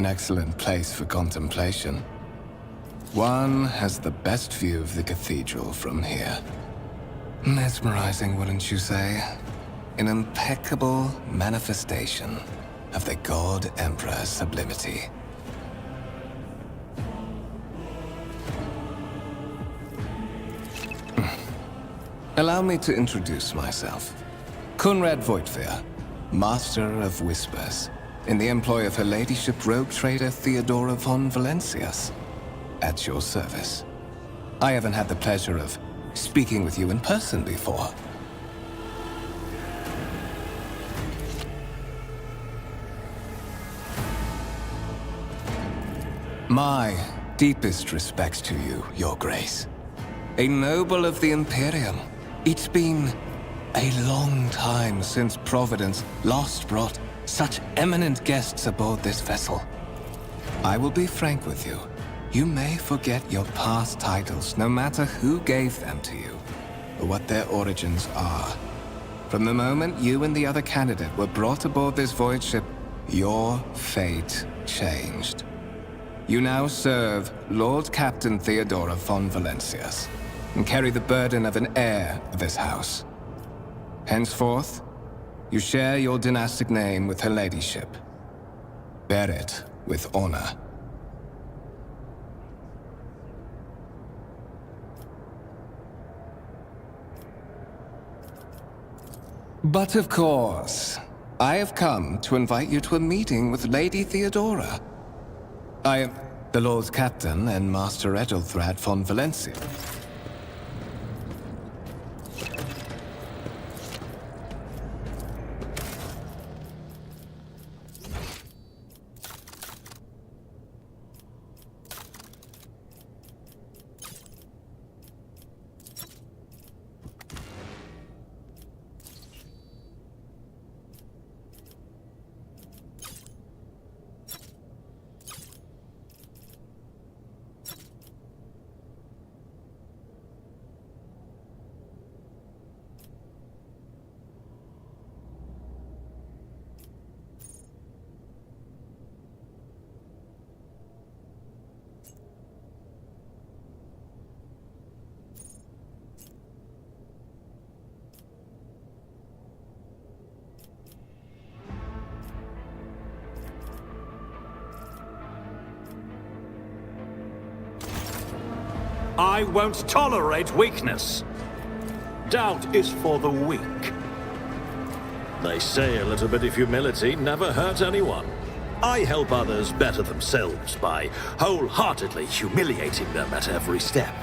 an excellent place for contemplation. One has the best view of the cathedral from here. Mesmerizing, wouldn't you say? An impeccable manifestation of the God Emperor's sublimity. Allow me to introduce myself. Conrad Voigtveer, Master of Whispers, in the employ of Her Ladyship rogue trader Theodora von Valencias. At your service. I haven't had the pleasure of speaking with you in person before. My deepest respects to you, Your Grace. A noble of the Imperium. It's been a long time since Providence last brought such eminent guests aboard this vessel. I will be frank with you. You may forget your past titles, no matter who gave them to you, or what their origins are. From the moment you and the other candidate were brought aboard this voyage ship, your fate changed. You now serve Lord Captain Theodora von Valencias, and carry the burden of an heir of this house. Henceforth, you share your dynastic name with Her Ladyship. Bear it with honor. But of course, I have come to invite you to a meeting with Lady Theodora. I am the Lord Captain and Master Ethelthrad von Valencia. I won't tolerate weakness. Doubt is for the weak. They say a little bit of humility never hurt anyone. I help others better themselves by wholeheartedly humiliating them at every step.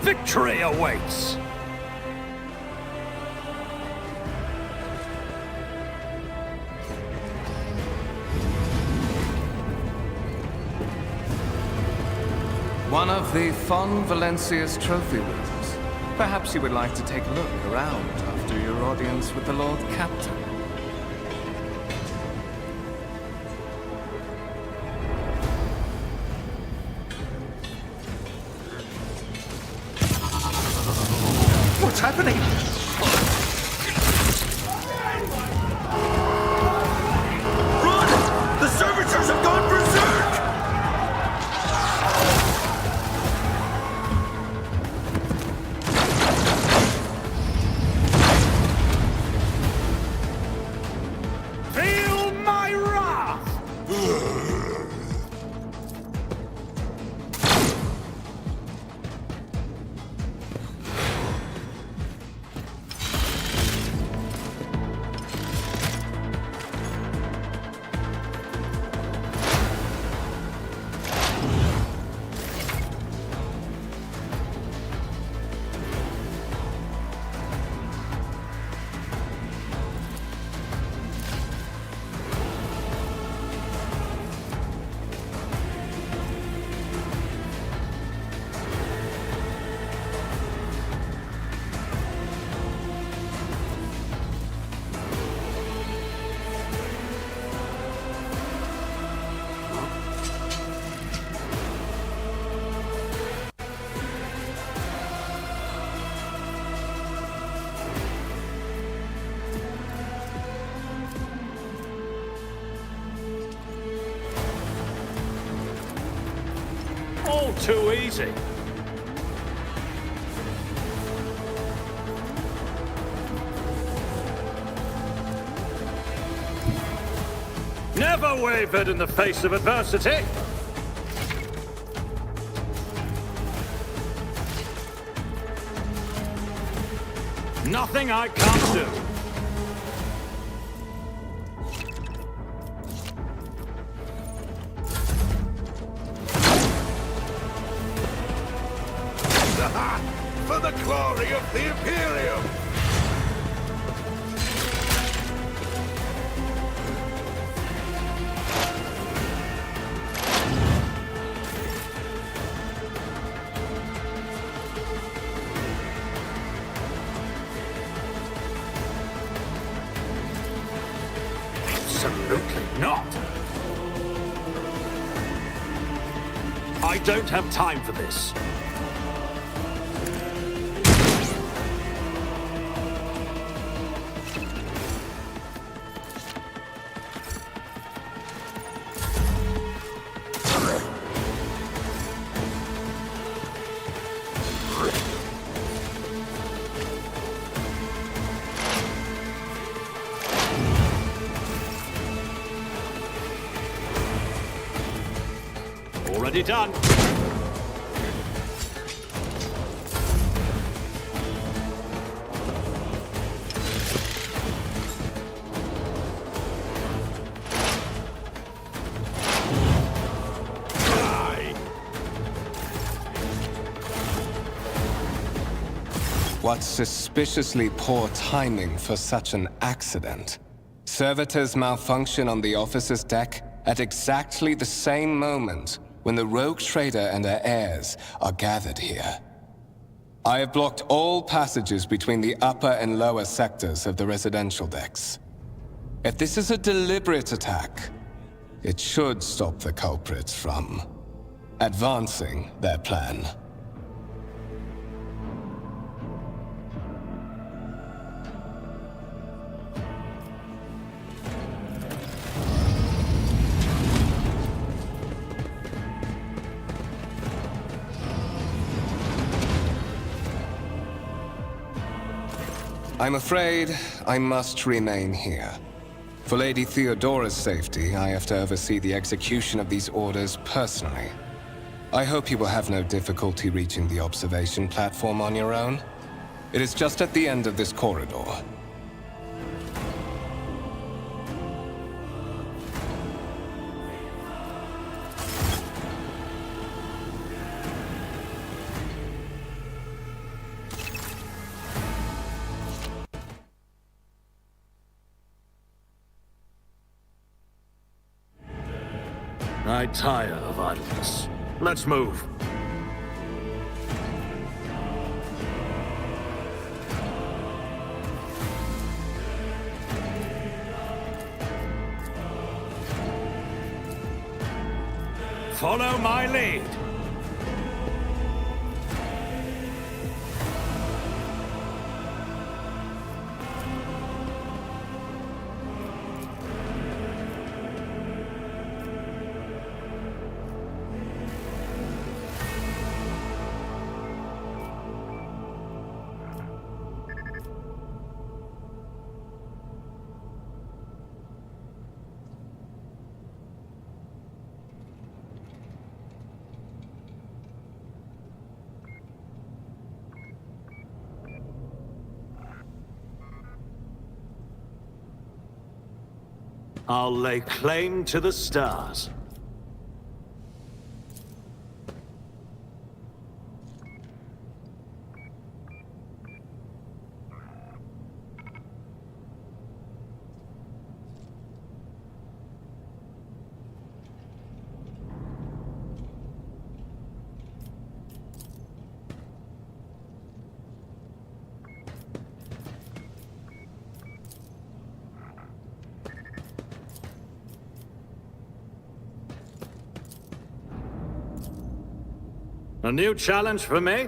Victory awaits! One of the von Valencia's trophy rooms. Perhaps you would like to take a look around after your audience with the Lord Captain. What's happening? Run! The servitors have gone berserk! Feel my wrath! too easy. Never wavered in the face of adversity. Nothing I can't do. For the glory of the Imperium! Absolutely not. I don't have time for this. Already done. What suspiciously poor timing for such an accident. Servitors malfunction on the officer's deck at exactly the same moment when the rogue trader and her heirs are gathered here. I have blocked all passages between the upper and lower sectors of the residential decks. If this is a deliberate attack, it should stop the culprits from advancing their plan. I'm afraid I must remain here. For Lady Theodora's safety, I have to oversee the execution of these orders personally. I hope you will have no difficulty reaching the observation platform on your own. It is just at the end of this corridor. I tire of idleness. Let's move. Follow my lead. I'll lay claim to the stars. A new challenge for me?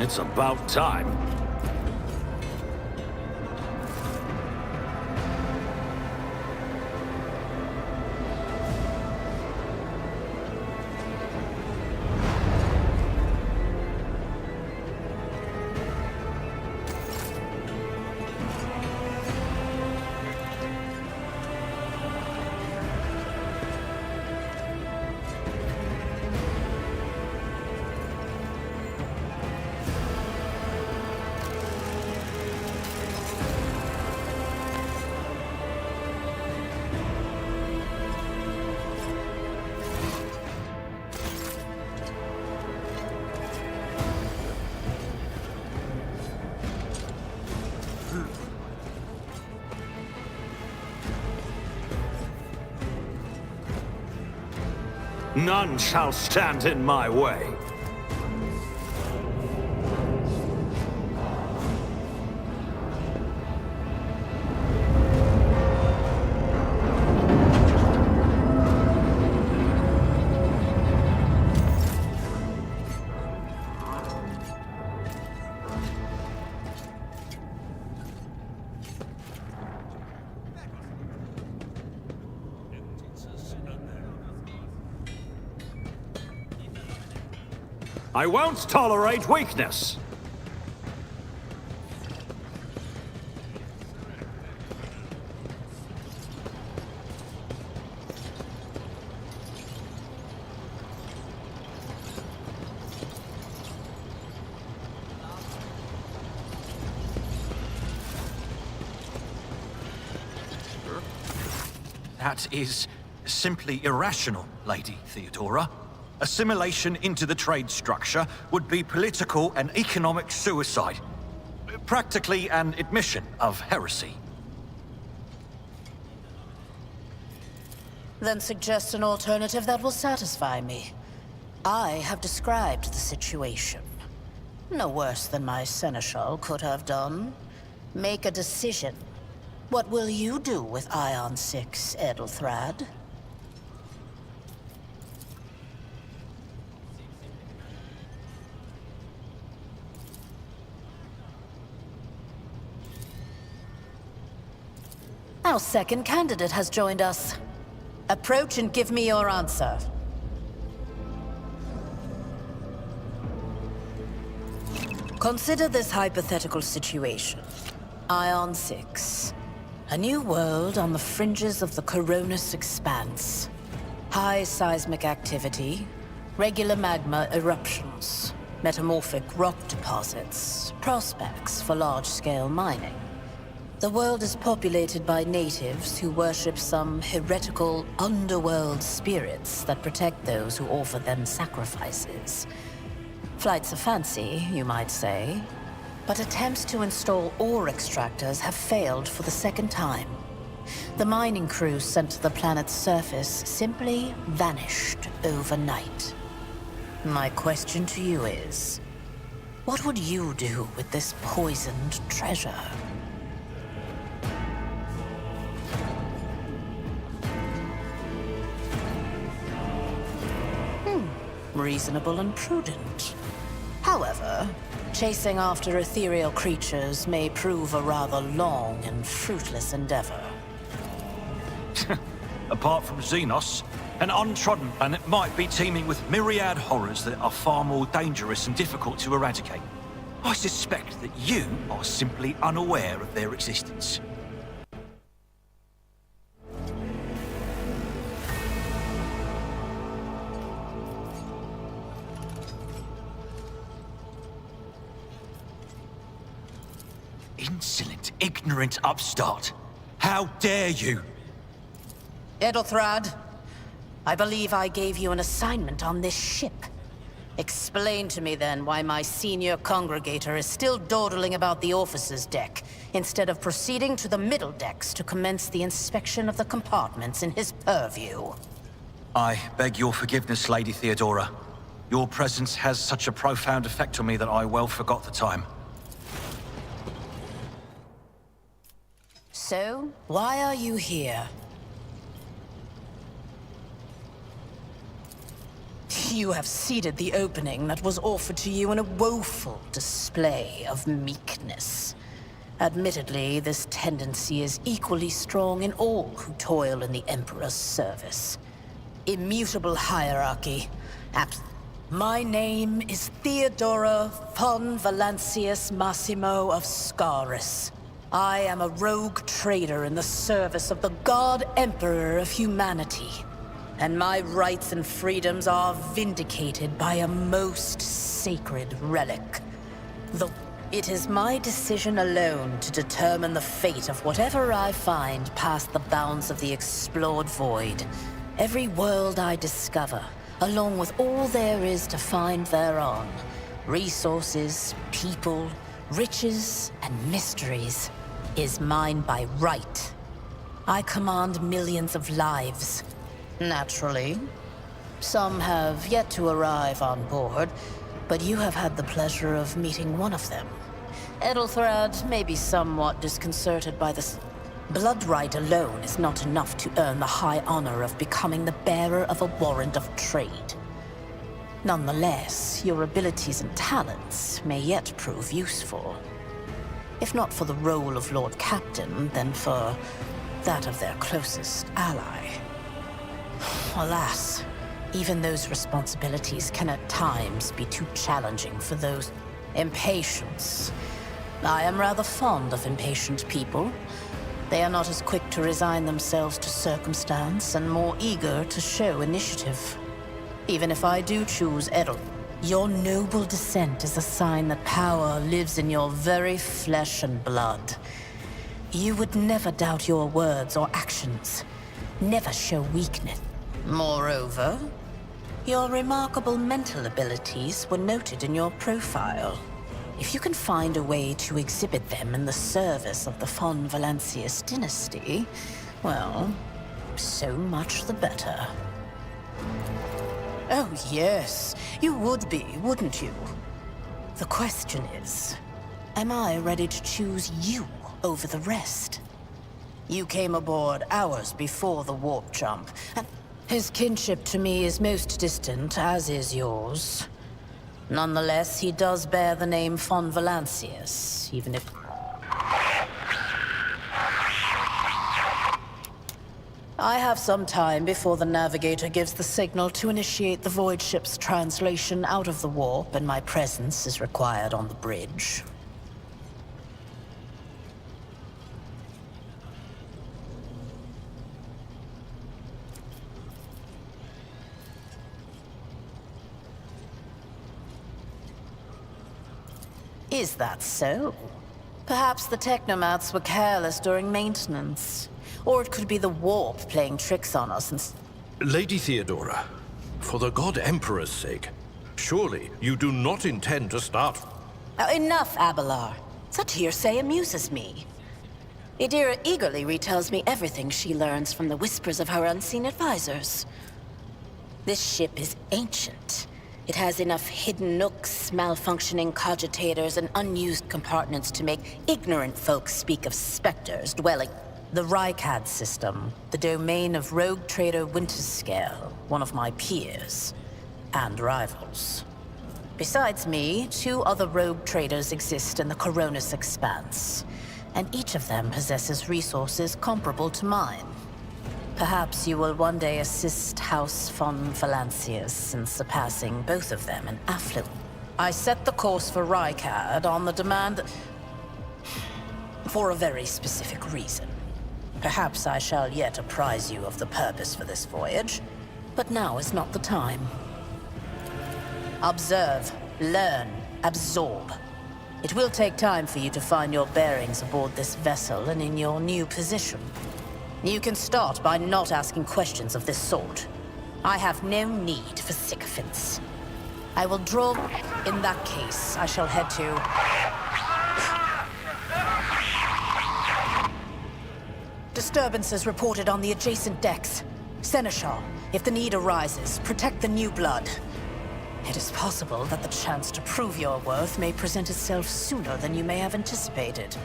It's about time. None shall stand in my way. I won't tolerate weakness. That is simply irrational, Lady Theodora. Assimilation into the trade structure would be political and economic suicide. Practically an admission of heresy. Then suggest an alternative that will satisfy me. I have described the situation. No worse than my seneschal could have done. Make a decision. What will you do with Ion 6, Edelthrad? Our second candidate has joined us. Approach and give me your answer. Consider this hypothetical situation. Ion 6. A new world on the fringes of the Coronis Expanse. High seismic activity, regular magma eruptions, metamorphic rock deposits, prospects for large-scale mining. The world is populated by natives who worship some heretical underworld spirits that protect those who offer them sacrifices. Flights of fancy, you might say, but attempts to install ore extractors have failed for the second time. The mining crews sent to the planet's surface simply vanished overnight. My question to you is, what would you do with this poisoned treasure? Reasonable and prudent. However, chasing after ethereal creatures may prove a rather long and fruitless endeavor. Apart from Xenos, an untrodden planet might be teeming with myriad horrors that are far more dangerous and difficult to eradicate. I suspect that you are simply unaware of their existence. Insolent, ignorant upstart. How dare you? Edelthrad, I believe I gave you an assignment on this ship. Explain to me then why my senior congregator is still dawdling about the officer's deck, instead of proceeding to the middle decks to commence the inspection of the compartments in his purview. I beg your forgiveness, Lady Theodora. Your presence has such a profound effect on me that I well forgot the time. So, why are you here? You have ceded the opening that was offered to you in a woeful display of meekness. Admittedly, this tendency is equally strong in all who toil in the Emperor's service. Immutable hierarchy. My name is Theodora von Valancius Massimo of Scaris. I am a rogue trader in the service of the God Emperor of humanity. And my rights and freedoms are vindicated by a most sacred relic. It is my decision alone to determine the fate of whatever I find past the bounds of the explored void. Every world I discover, along with all there is to find thereon, resources, people, riches, and mysteries, is mine by right. I command millions of lives. Naturally, some have yet to arrive on board, but you have had the pleasure of meeting one of them. Edelthrad may be somewhat disconcerted by this. Blood right alone is not enough to earn the high honor of becoming the bearer of a warrant of trade. Nonetheless, your abilities and talents may yet prove useful. If not for the role of Lord Captain, then for that of their closest ally. Alas, even those responsibilities can at times be too challenging for those. Impatience. I am rather fond of impatient people. They are not as quick to resign themselves to circumstance and more eager to show initiative. Even if I do choose Edel, your noble descent is a sign that power lives in your very flesh and blood. You would never doubt your words or actions, never show weakness. Moreover, your remarkable mental abilities were noted in your profile. If you can find a way to exhibit them in the service of the von Valancius dynasty, well, so much the better. Oh yes, you would be, wouldn't you? The question is, am I ready to choose you over the rest? You came aboard hours before the warp jump, and his kinship to me is most distant, as is yours. Nonetheless, he does bear the name von Valancius, even if... I have some time before the navigator gives the signal to initiate the void ship's translation out of the warp, and my presence is required on the bridge. Is that so? Perhaps the technomats were careless during maintenance. Or it could be the warp playing tricks on us and... Lady Theodora, for the God Emperor's sake, surely you do not intend to start... Enough, Abelard. Such hearsay amuses me. Idira eagerly retells me everything she learns from the whispers of her unseen advisors. This ship is ancient. It has enough hidden nooks, malfunctioning cogitators, and unused compartments to make ignorant folks speak of specters dwelling... The Rykad system, the domain of rogue trader Winterscale, one of my peers, and rivals. Besides me, 2 other rogue traders exist in the Coronis Expanse, and each of them possesses resources comparable to mine. Perhaps you will one day assist House von Valancius in surpassing both of them in affluence. I set the course for Rykad on the demand... for a very specific reason. Perhaps I shall yet apprise you of the purpose for this voyage, but now is not the time. Observe, learn, absorb. It will take time for you to find your bearings aboard this vessel and in your new position. You can start by not asking questions of this sort. I have no need for sycophants. I will draw... In that case, I shall head to... Disturbances reported on the adjacent decks. Seneschal, if the need arises, protect the new blood. It is possible that the chance to prove your worth may present itself sooner than you may have anticipated.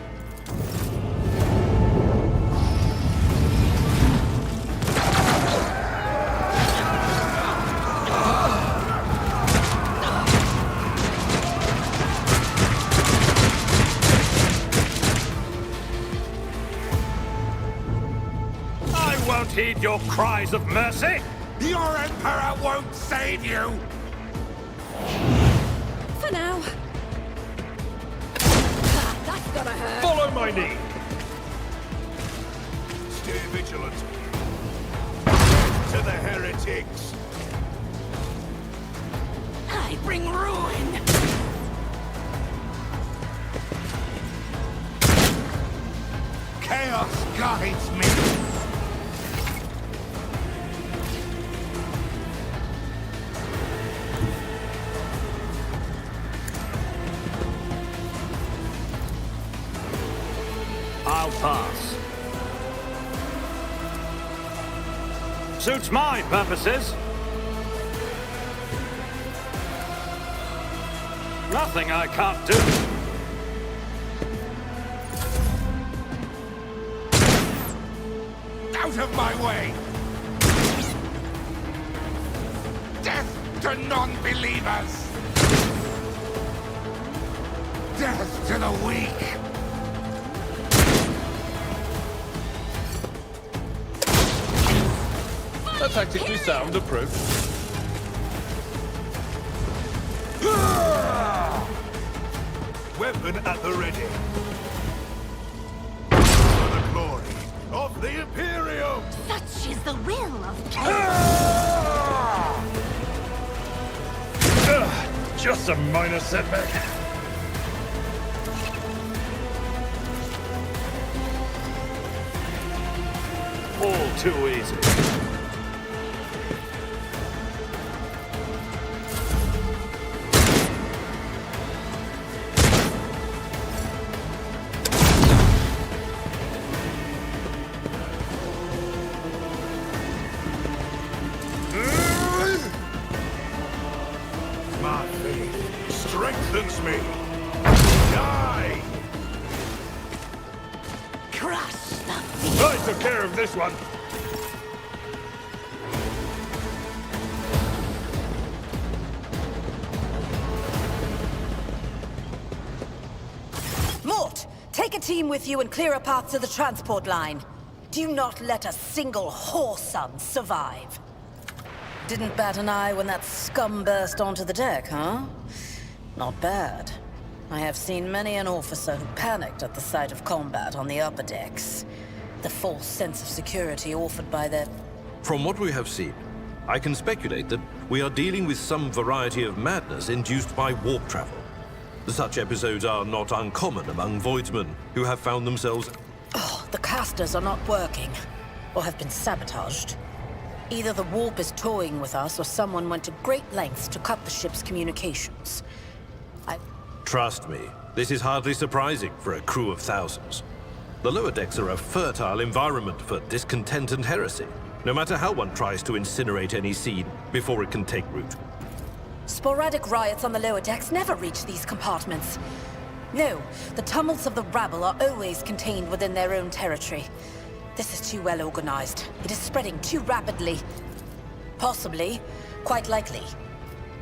heed your cries of mercy? Your Emperor won't save you! For now. That's gonna hurt. Follow my lead! Stay vigilant. To the heretics! I bring ruin. Chaos guides me! I'll pass. Suits my purposes. Nothing I can't do. Out of my way! Death to non-believers! Death to the weak! A tactically sound approach. Weapon at the ready. For the glory of the Imperium! Such is the will of Chaos. Just a minor setback. All too easy. My faith strengthens me. Die! Crush the I took care of this one. Mort, take a team with you and clear a path to the transport line. Do not let a single whoreson survive. Didn't bat an eye when that scum burst onto the deck, huh? Not bad. I have seen many an officer who panicked at the sight of combat on the upper decks. The false sense of security offered by their... From what we have seen, I can speculate that we are dealing with some variety of madness induced by warp travel. Such episodes are not uncommon among voidsmen who have found themselves... Oh, the casters are not working, or have been sabotaged. Either the warp is toying with us, or someone went to great lengths to cut the ship's communications. Trust me, this is hardly surprising for a crew of thousands. The lower decks are a fertile environment for discontent and heresy, no matter how one tries to incinerate any seed before it can take root. Sporadic riots on the lower decks never reach these compartments. No, the tumults of the rabble are always contained within their own territory. This is too well organized. It is spreading too rapidly. Possibly. Quite likely.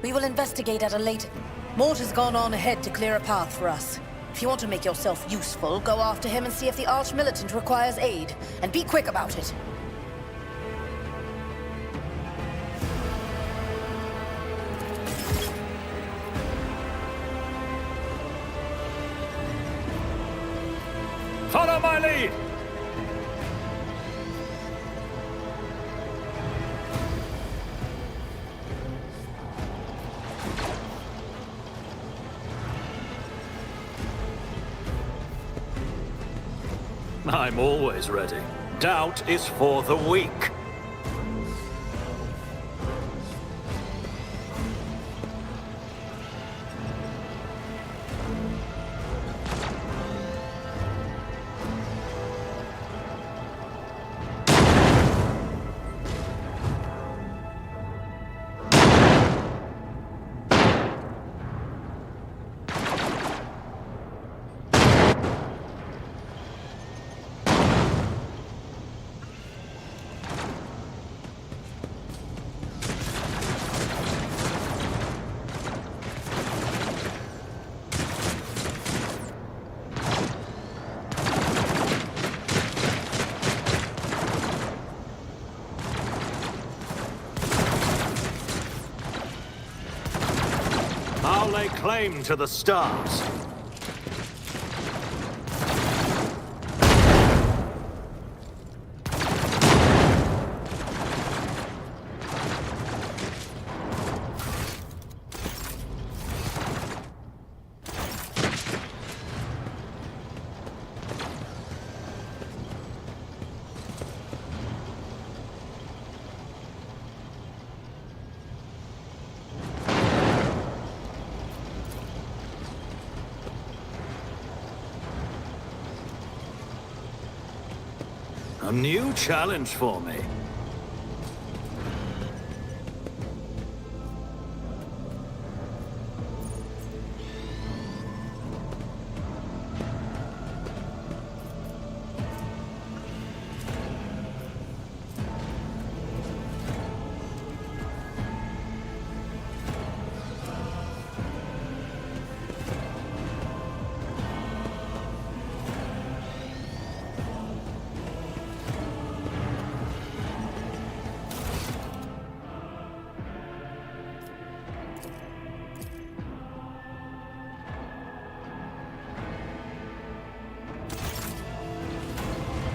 We will investigate at a later... Mort has gone on ahead to clear a path for us. If you want to make yourself useful, go after him and see if the Arch-Militant requires aid. And be quick about it. Follow my lead! I'm always ready. Doubt is for the weak. I'll lay claim to the stars. A new challenge for me.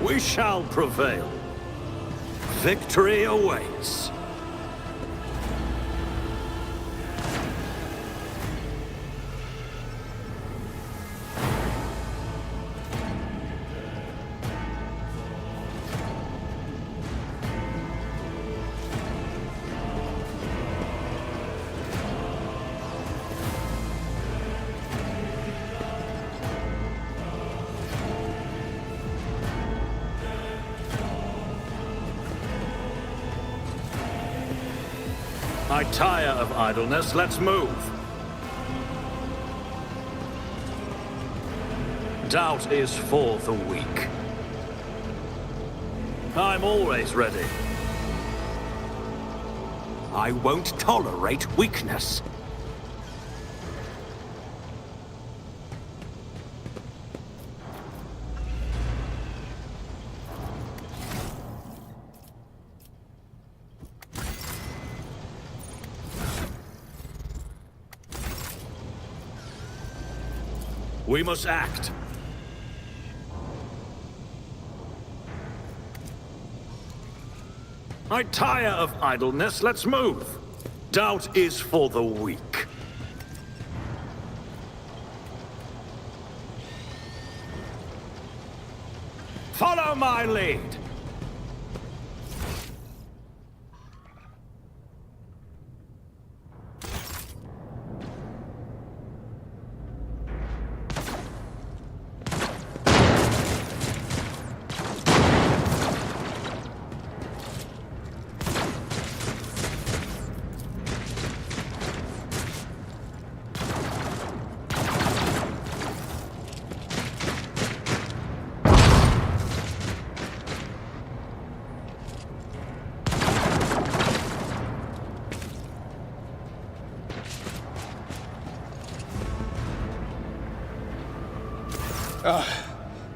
We shall prevail. Victory awaits. I tire of idleness, let's move. Doubt is for the weak. I'm always ready. I won't tolerate weakness. We must act. I tire of idleness, let's move. Doubt is for the weak. Follow my lead.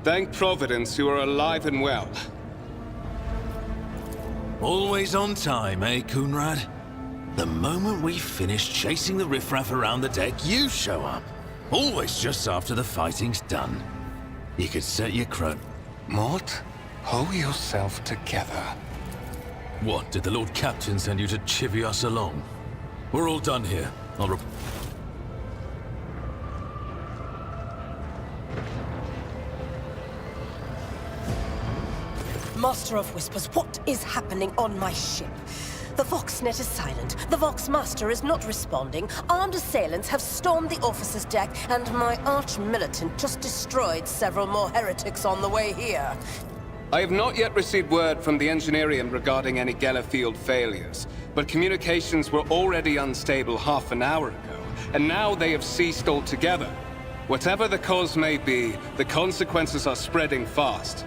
Thank Providence you are alive and well. Always on time, eh, Coonrad? The moment we finish chasing the riffraff around the deck, you show up. Always just after the fighting's done. You could set your crutch. Mort, hold yourself together. What, did the Lord Captain send you to chivvy us along? We're all done here. I'll Master of Whispers, what is happening on my ship? The Voxnet is silent. The Voxmaster is not responding. Armed assailants have stormed the officer's deck, and my arch-militant just destroyed several more heretics on the way here. I have not yet received word from the Engineering regarding any Gellerfield failures, but communications were already unstable half an hour ago, and now they have ceased altogether. Whatever the cause may be, the consequences are spreading fast.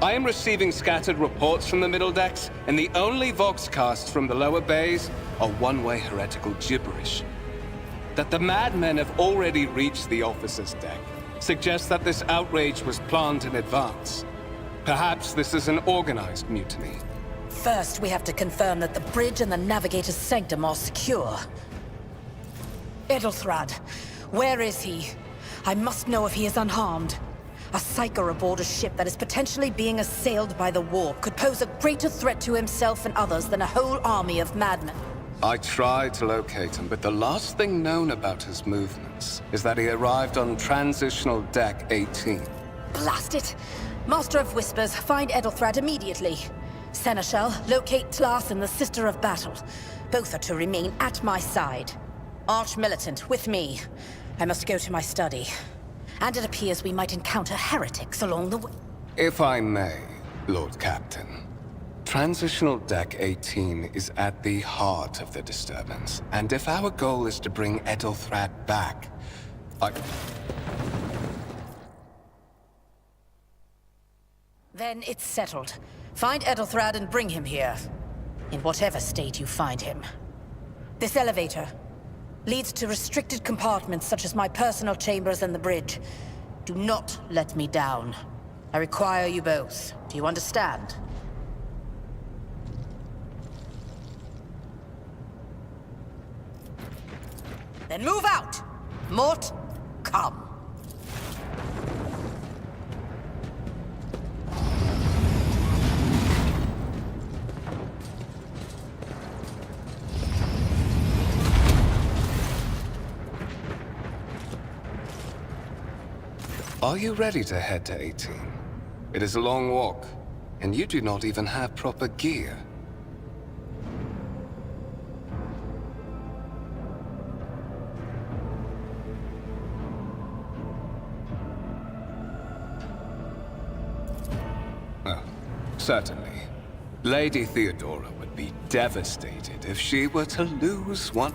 I am receiving scattered reports from the middle decks, and the only voxcasts from the lower bays are one-way heretical gibberish. That the madmen have already reached the officer's deck suggests that this outrage was planned in advance. Perhaps this is an organized mutiny. First, we have to confirm that the bridge and the navigator's sanctum are secure. Edelthrad. Where is he? I must know if he is unharmed. A psyker aboard a ship that is potentially being assailed by the war could pose a greater threat to himself and others than a whole army of madmen. I tried to locate him, but the last thing known about his movements is that he arrived on Transitional Deck 18. Blast it! Master of Whispers, find Edelthrad immediately. Seneschal, locate Tlas and the Sister of Battle. Both are to remain at my side. Arch-militant, with me. I must go to my study. And it appears we might encounter heretics along the way. If I may, Lord Captain. Transitional Deck 18 is at the heart of the disturbance, and if our goal is to bring Edelthrad back, Then it's settled. Find Edelthrad and bring him here. In whatever state you find him. This elevator leads to restricted compartments such as my personal chambers and the bridge. Do not let me down. I require you both. Do you understand? Then move out! Mort, come. are you ready to head to 18? It is a long walk, and you do not even have proper gear. Oh, certainly. Lady Theodora would be devastated if she were to lose one.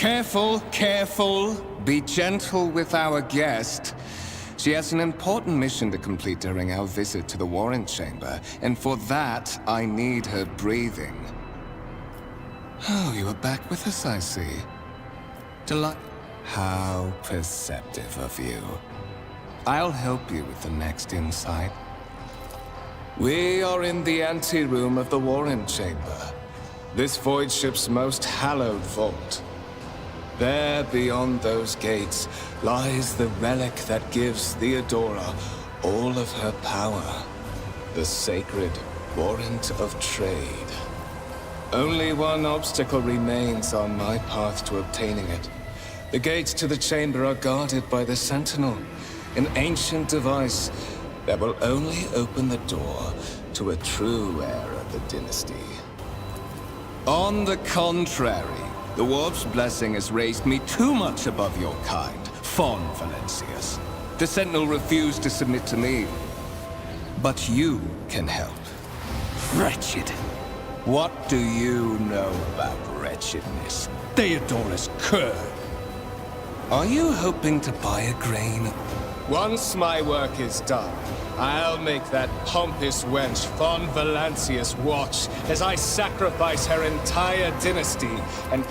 Careful, careful. Be gentle with our guest. She has an important mission to complete during our visit to the Warren Chamber, and for that, I need her breathing. Oh, you are back with us, I see. How perceptive of you. I'll help you with the next insight. We are in the anteroom of the Warren Chamber, this void ship's most hallowed vault. There, beyond those gates, lies the relic that gives Theodora all of her power. The sacred Warrant of Trade. Only one obstacle remains on my path to obtaining it. The gates to the chamber are guarded by the Sentinel, an ancient device that will only open the door to a true heir of the dynasty. On the contrary, the Warp's blessing has raised me too much above your kind, Fon Valencius. The Sentinel refused to submit to me. But you can help. Wretched. What do you know about wretchedness? Theodora's cur. Are you hoping to buy a grain? Once my work is done, I'll make that pompous wench Fon Valencius watch as I sacrifice her entire dynasty and...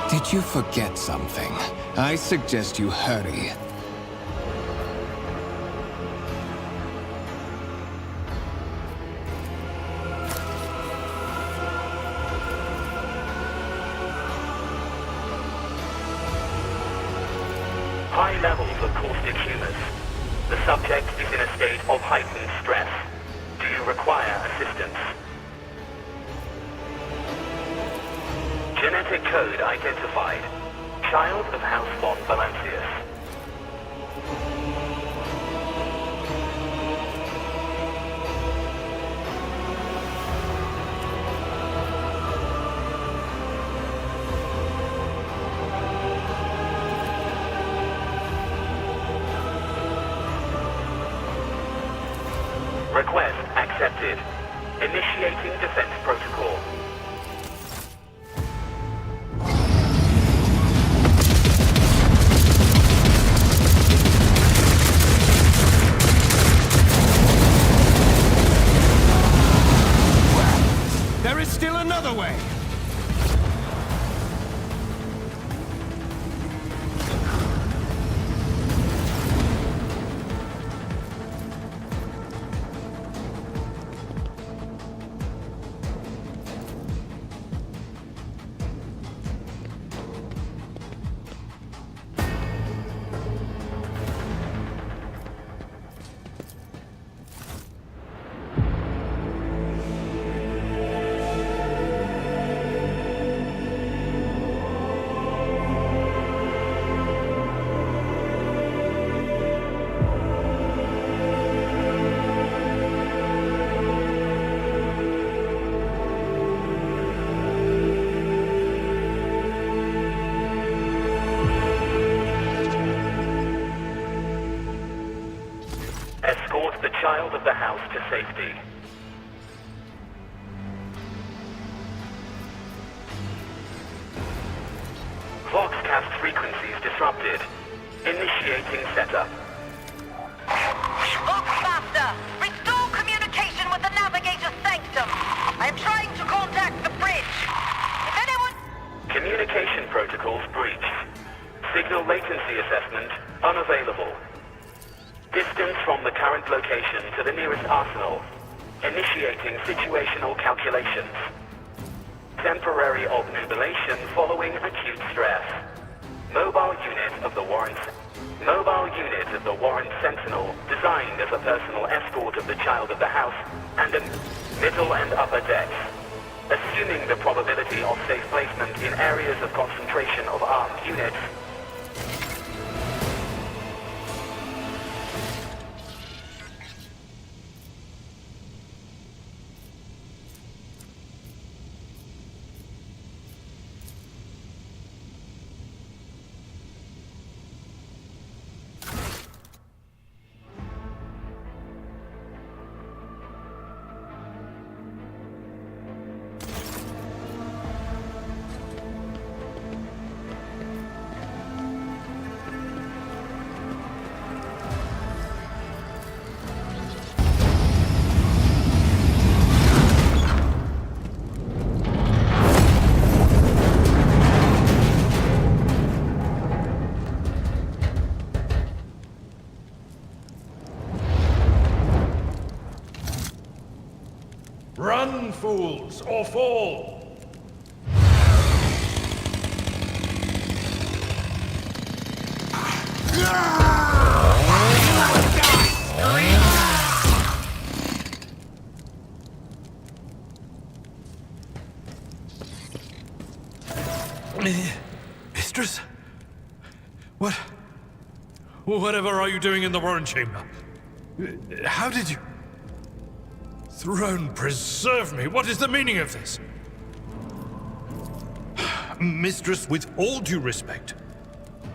Did you forget something? I suggest you hurry. High levels of caustic humors. The subject is in a state of heightened stress. Do you require assistance? Genetic code identified. Child of House von Valancius. Request accepted. Initiating defense protocol. There is still another way! Escort the child of the house to safety. Voxcast frequencies disrupted. Initiating setup. Voxmaster, restore communication with the navigator's sanctum. I am trying to contact the bridge. If anyone... Communication protocols breached. Signal latency assessment unavailable. Distance from the current location to the nearest arsenal. Initiating situational calculations. Temporary obnubilation following acute stress. Mobile unit of the Warren Sentinel, designed as a personal escort of the child of the house, and a middle and upper decks. Assuming the probability of safe placement in areas of concentration of armed units. Run, fools, or fall! Mistress? Whatever are you doing in the Warren Chamber? How did you... Throne preserve me! What is the meaning of this? Mistress, with all due respect,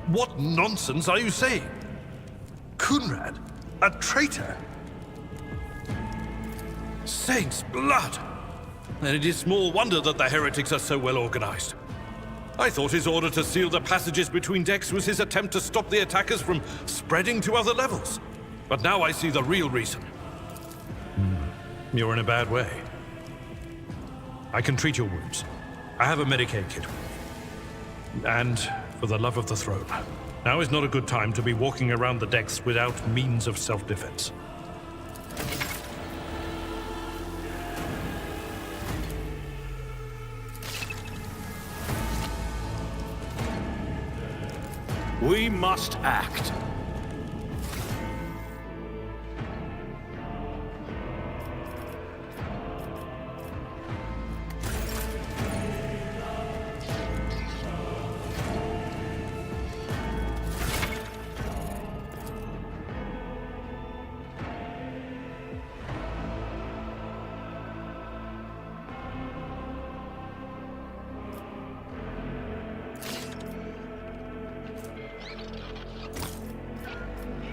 what nonsense are you saying? Kunrad? A traitor? Saints' blood! Then it is small wonder that the heretics are so well organized. I thought his order to seal the passages between decks was his attempt to stop the attackers from spreading to other levels. But now I see the real reason. You're in a bad way. I can treat your wounds. I have a Medicaid kit. And for the love of the throne, now is not a good time to be walking around the decks without means of self-defense. We must act.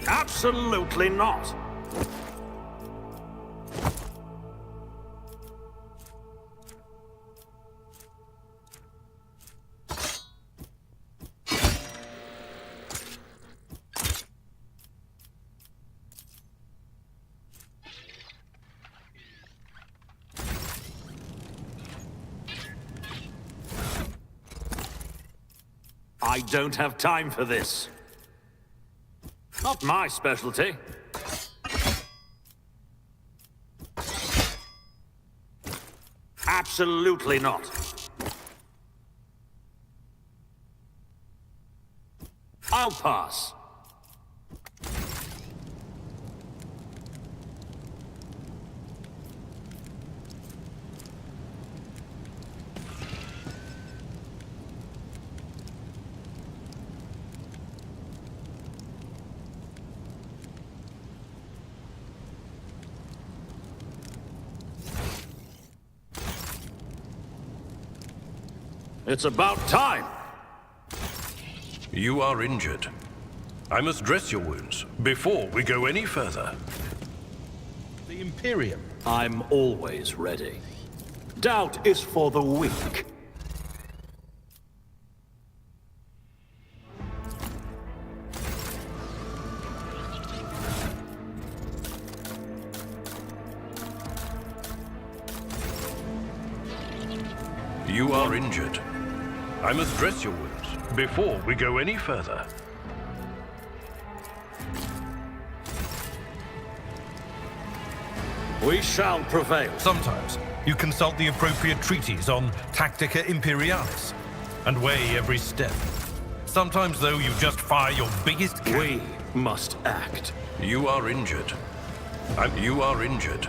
Absolutely not. I don't have time for this. Not my specialty. Absolutely not. I'll pass. It's about time! You are injured. I must dress your wounds before we go any further. The Imperium. I'm always ready. Doubt is for the weak. You are injured. I must dress your wounds before we go any further. We shall prevail. Sometimes you consult the appropriate treaties on Tactica Imperialis and weigh every step. Sometimes, though, you just fire your biggest cannon. We must act. You are injured. You are injured.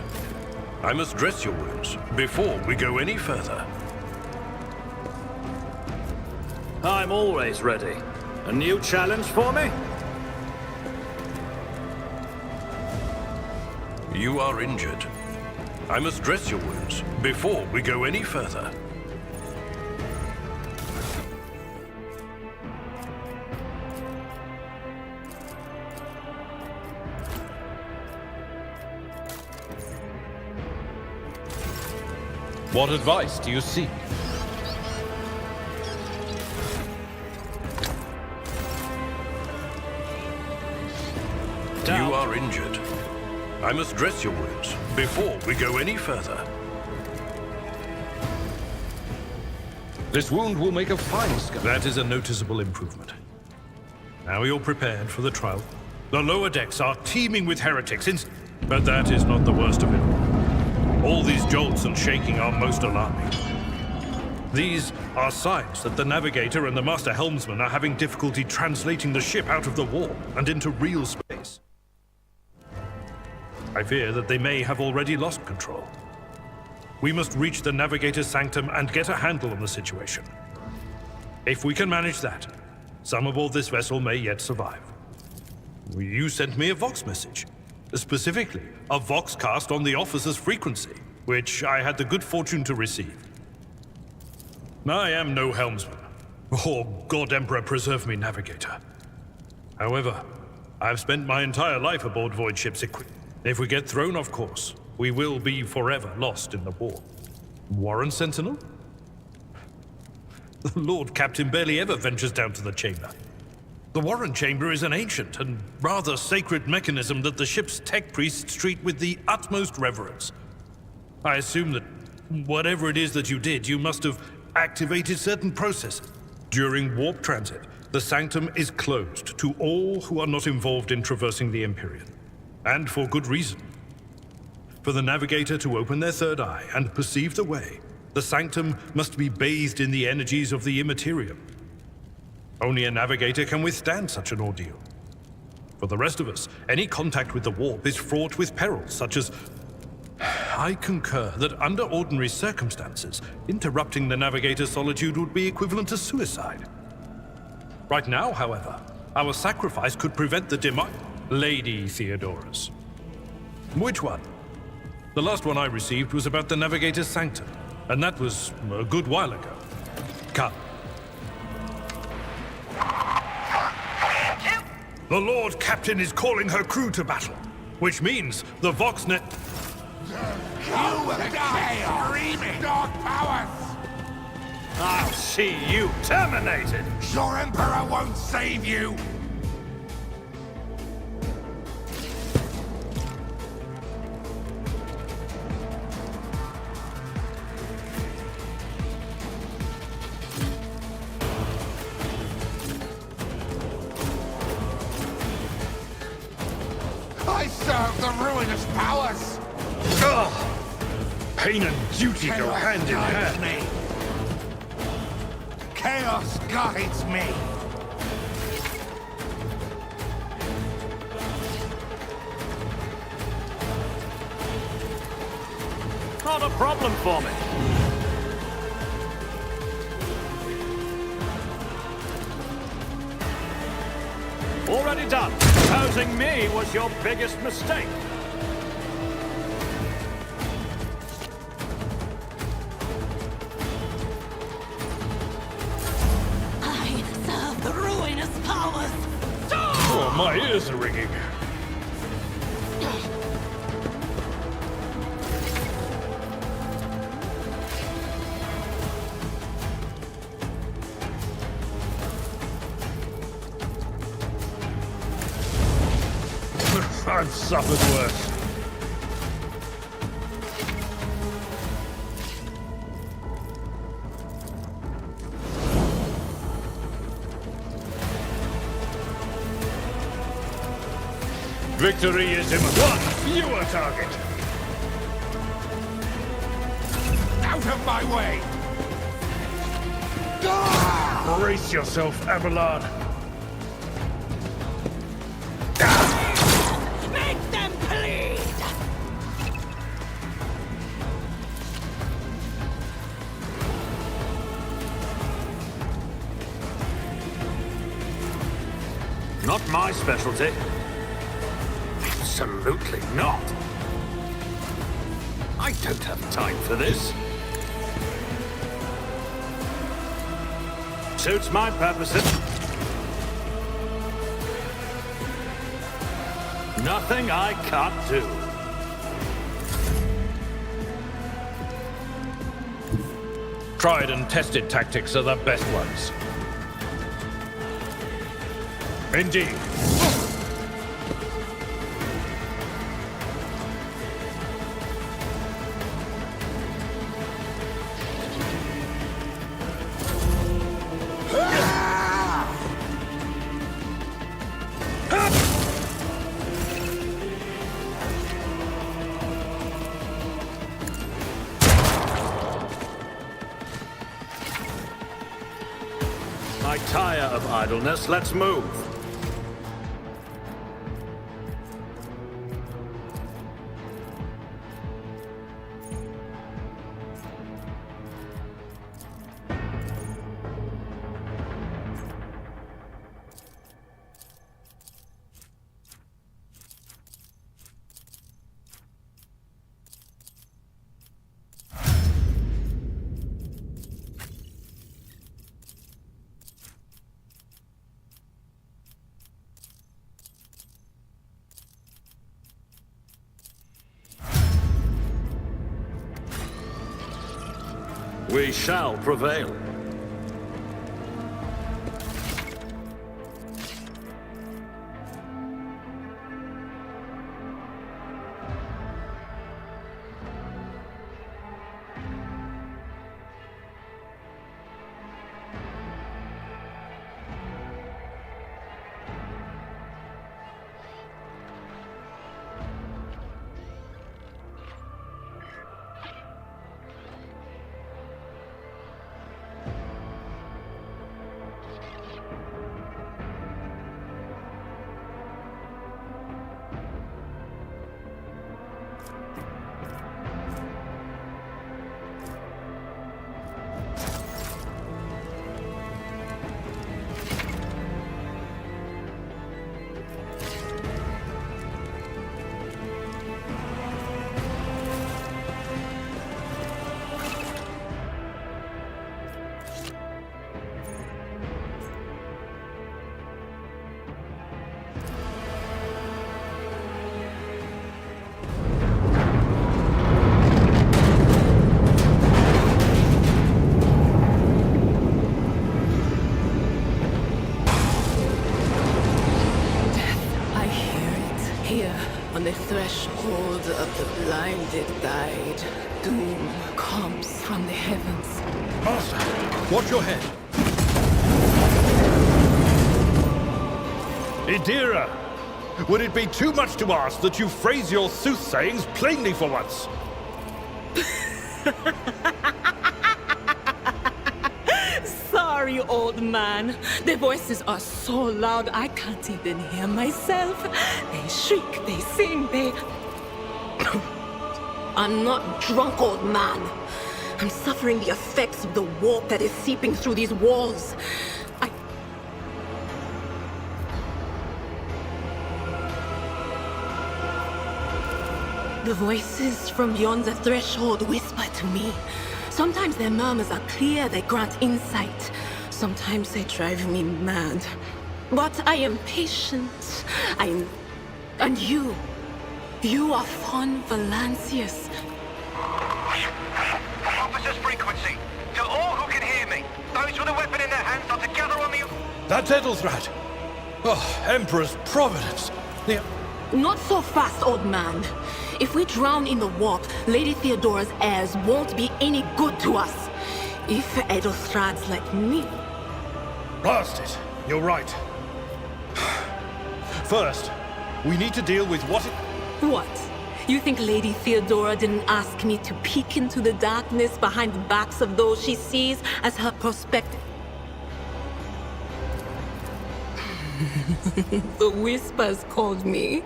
I must dress your wounds before we go any further. I'm always ready. A new challenge for me? You are injured. I must dress your wounds before we go any further. What advice do you seek? You are injured. I must dress your wounds before we go any further. This wound will make a fine scar. That is a noticeable improvement. Now you're prepared for the trial. The lower decks are teeming with heretics, but that is not the worst of it. All these jolts and shaking are most alarming. These are signs that the navigator and the master helmsman are having difficulty translating the ship out of the warp and into real space. I fear that they may have already lost control. We must reach the navigator's sanctum and get a handle on the situation. If we can manage that, some aboard this vessel may yet survive. You sent me a Vox message, specifically a Vox cast on the officer's frequency, which I had the good fortune to receive. I am no helmsman, or God Emperor preserve me navigator. However, I have spent my entire life aboard void ships equipped. If we get thrown off course, we will be forever lost in the war. Warren Sentinel? The Lord Captain barely ever ventures down to the chamber. The Warren Chamber is an ancient and rather sacred mechanism that the ship's tech priests treat with the utmost reverence. I assume that whatever it is that you did, you must have activated certain processes. During warp transit, the Sanctum is closed to all who are not involved in traversing the Empyrean. And for good reason. For the Navigator to open their third eye and perceive the way, the Sanctum must be bathed in the energies of the Immaterium. Only a Navigator can withstand such an ordeal. For the rest of us, any contact with the warp is fraught with perils, such as... I concur that under ordinary circumstances, interrupting the Navigator's solitude would be equivalent to suicide. Right now, however, our sacrifice could prevent the Lady Theodoras. Which one? The last one I received was about the Navigator's Sanctum, and that was a good while ago. Come. The Lord Captain is calling her crew to battle, which means the Voxnet... You will die screaming! Dark powers! I'll see you terminated! Your Emperor won't save you! I serve the ruinous powers! Ugh! Pain and duty go hand in hand. Me. Chaos guides me. Not a problem for me. Already done. Opposing me was your biggest mistake. I serve the ruinous powers! Oh, my ears are ringing. I've suffered worse. Victory is in one fewer target. Out of my way! Brace yourself, Abelard. Make them bleed! Not my specialty. Absolutely not. I don't have time for this. Suits my purposes. Nothing I can't do. Tried and tested tactics are the best ones. Indeed. I tire of idleness. Let's move. We shall prevail. threshold of the blinded guide, doom comes from the heavens. Master, watch your head. Idira, would it be too much to ask that you phrase your soothsayings plainly for once? Sorry, old man. Their voices are so loud I can't even hear myself. They shriek, they sing, they... I'm not drunk, old man. I'm suffering the effects of the warp that is seeping through these walls. The voices from beyond the threshold whisper to me. Sometimes their murmurs are clear, they grant insight. Sometimes they drive me mad. But I am patient. And you are Von Valancius. Officer's frequency. To all who can hear me, those with a weapon in their hands are to gather on the... That's Edelthrad. Oh, Emperor's Providence. Not so fast, old man. If we drown in the warp, Lady Theodora's heirs won't be any good to us. If Edelthrad's like me... Blast it. You're right. First, we need to deal with what it... What? You think Lady Theodora didn't ask me to peek into the darkness behind the backs of those she sees as her prospective... The whispers called me.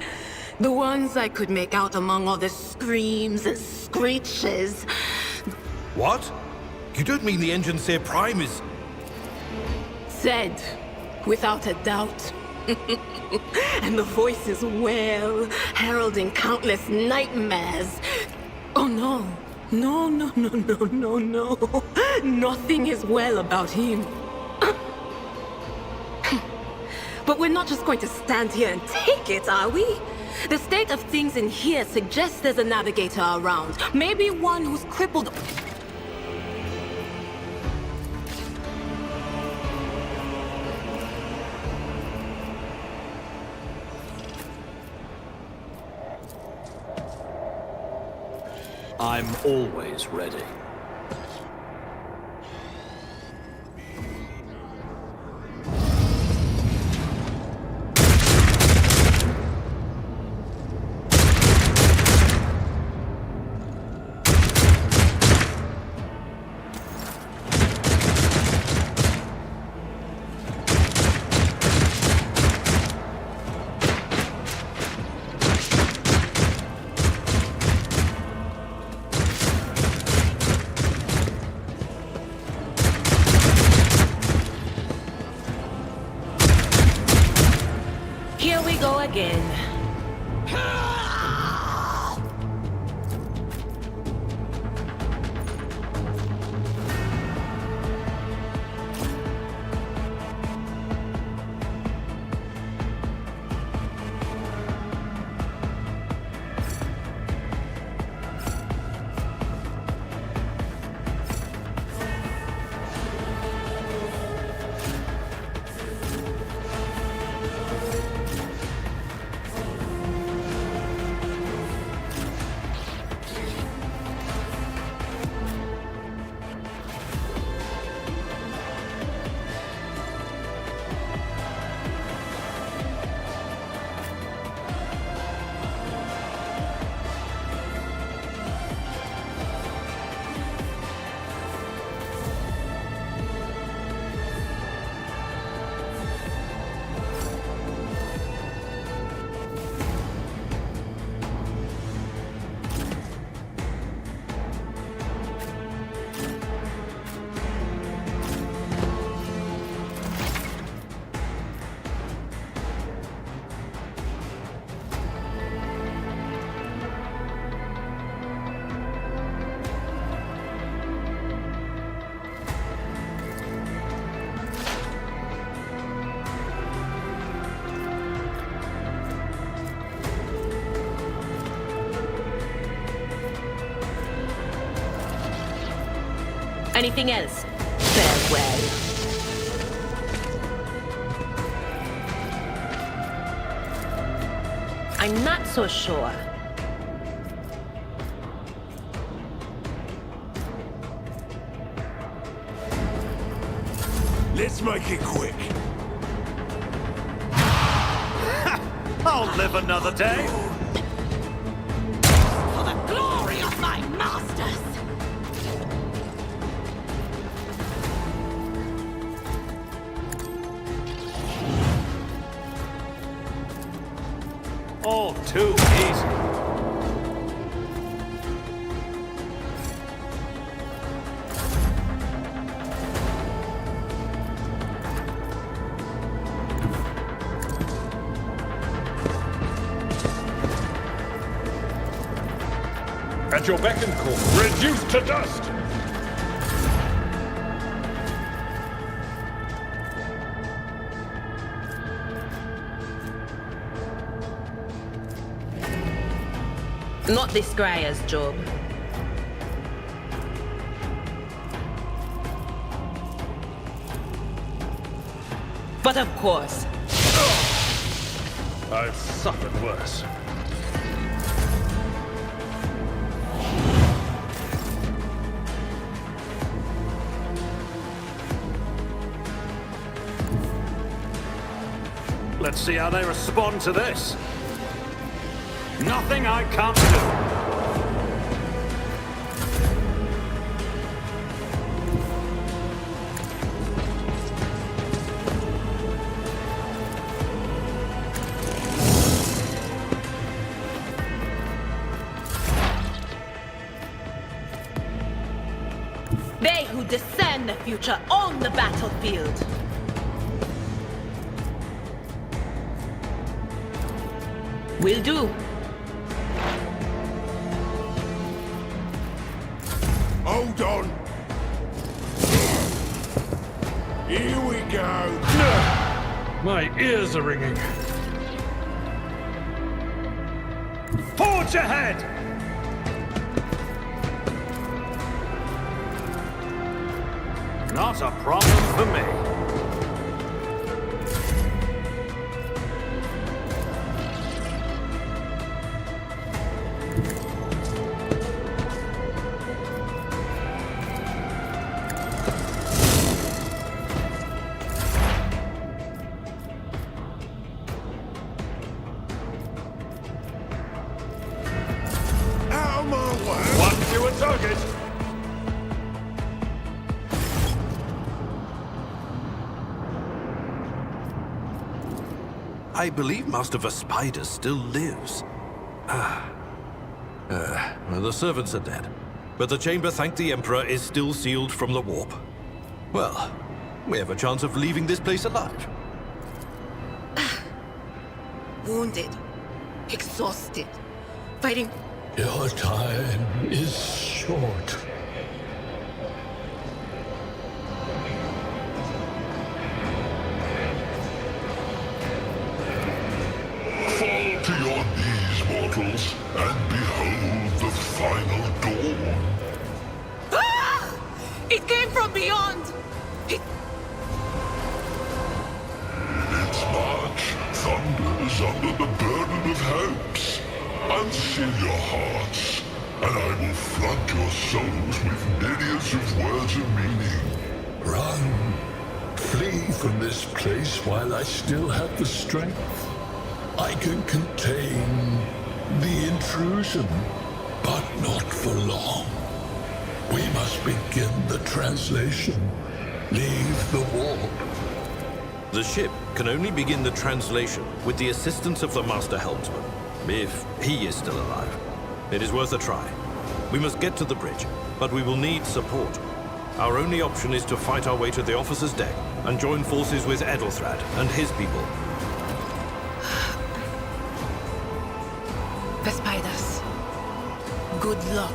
The ones I could make out among all the screams and screeches. What? You don't mean the Engineer Prime is... Said, without a doubt. And the voices wail, heralding countless nightmares. Oh no. No. Nothing is well about him. But we're not just going to stand here and take it, are we? The state of things in here suggests there's a navigator around. Maybe one who's crippled... I'm always ready. Here we go again. Anything else? Farewell. I'm not so sure. Let's make it quick. I'll live another day. For the glory of my masters! All too easy. At your beck and call, reduced to dust! Not this Greyer's job. But of course. I've suffered worse. Let's see how they respond to this. Nothing I can't do. They who discern the future own the battlefield. Will do. Hold on. Here we go. My ears are ringing. Forge ahead! Not a problem for me. Out of my way. One fewer target! I believe Master Vespider still lives. The servants are dead. But the chamber, thank the Emperor, is still sealed from the warp. Well, we have a chance of leaving this place alive. Wounded. Exhausted. Fighting. Your time is short. Fall to your knees, mortals, and behold the final dawn. Ah! It came from beyond! Its march thunders under the burden of hopes. Unseal your hearts, and I will flood your souls with myriads of words of meaning. Run. Flee from this place while I still have the strength. I can contain the intrusion, but not for long. We must begin the translation. Leave the warp. The ship can only begin the translation with the assistance of the Master Helmsman, if he is still alive. It is worth a try. We must get to the bridge, but we will need support. Our only option is to fight our way to the officer's deck and join forces with Edelthrad and his people. The spiders. Good luck.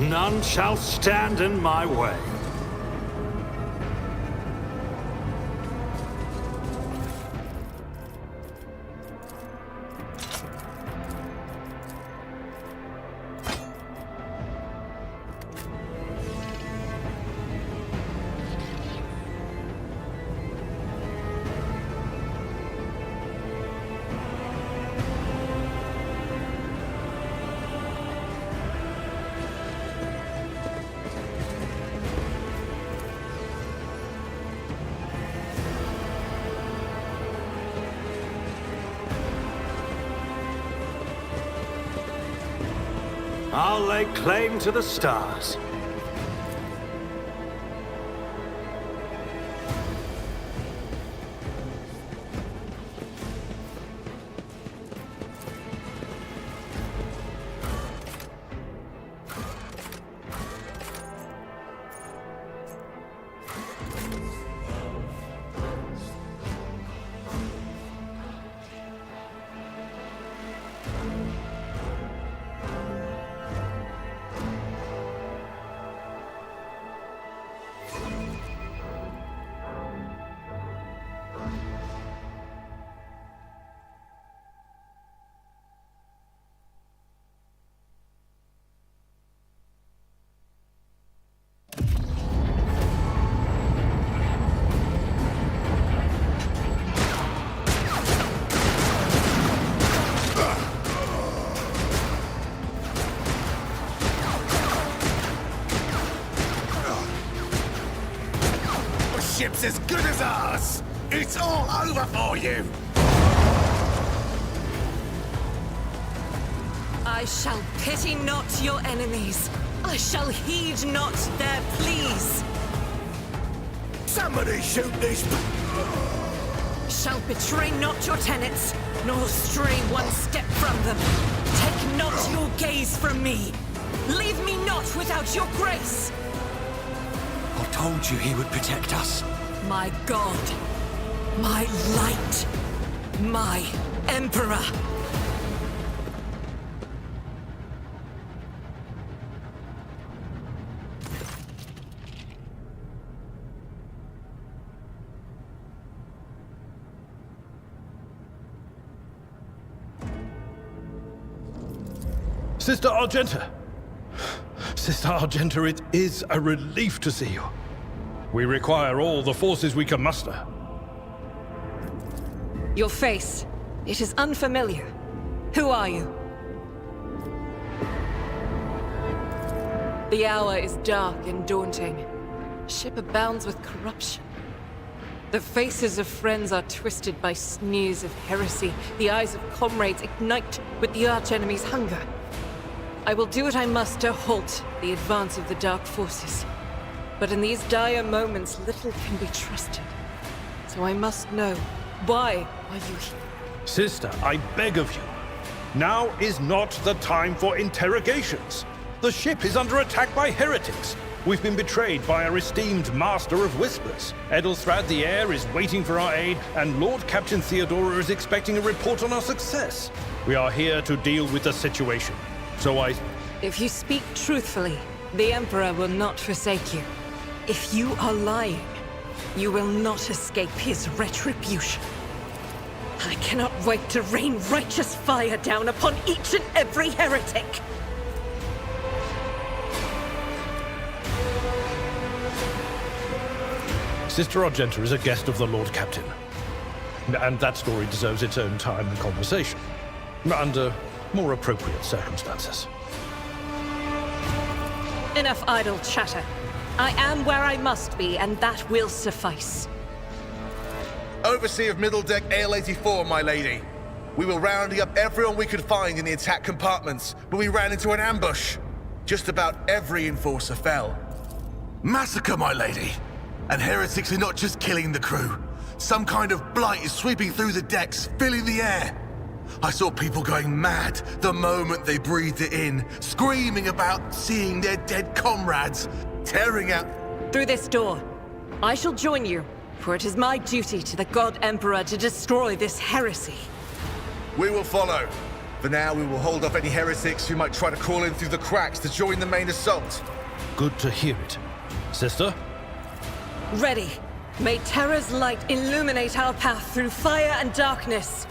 None shall stand in my way. I'll lay claim to the stars. Ship's as good as ours! It's all over for you! I shall pity not your enemies. I shall heed not their pleas. Somebody shoot these... Shall betray not your tenets, nor stray one step from them. Take not your gaze from me. Leave me not without your grace. I told you he would protect us. My God, my light, my Emperor. Sister Argenta! Sister Argenta, it is a relief to see you. We require all the forces we can muster. Your face, it is unfamiliar. Who are you? The hour is dark and daunting. Ship abounds with corruption. The faces of friends are twisted by sneers of heresy. The eyes of comrades ignite with the archenemy's hunger. I will do what I must to halt the advance of the dark forces. But in these dire moments, little can be trusted. So I must know, why are you here? Sister, I beg of you. Now is not the time for interrogations. The ship is under attack by heretics. We've been betrayed by our esteemed Master of Whispers. Edelthrad the Heir is waiting for our aid, and Lord Captain Theodora is expecting a report on our success. We are here to deal with the situation. If you speak truthfully, the Emperor will not forsake you. If you are lying, you will not escape his retribution. I cannot wait to rain righteous fire down upon each and every heretic. Sister Argenta is a guest of the Lord Captain. And that story deserves its own time and conversation. Under more appropriate circumstances. Enough idle chatter. I am where I must be, and that will suffice. Overseer of Middle Deck AL-84, my lady. We were rounding up everyone we could find in the attack compartments, but we ran into an ambush. Just about every enforcer fell. Massacre, my lady! And heretics are not just killing the crew. Some kind of blight is sweeping through the decks, filling the air. I saw people going mad the moment they breathed it in, screaming about seeing their dead comrades, tearing out... Through this door. I shall join you, for it is my duty to the God Emperor to destroy this heresy. We will follow. For now, we will hold off any heretics who might try to crawl in through the cracks to join the main assault. Good to hear it. Sister? Ready. May Terra's light illuminate our path through fire and darkness.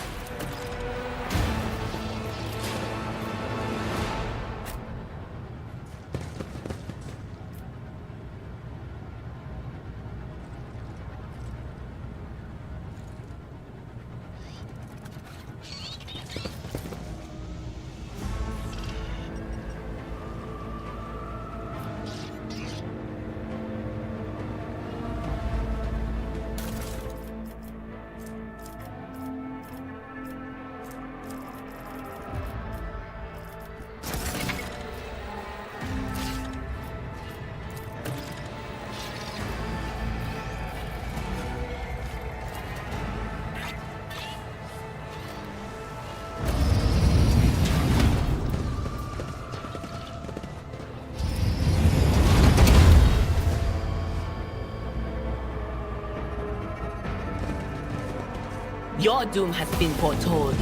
Your doom has been foretold.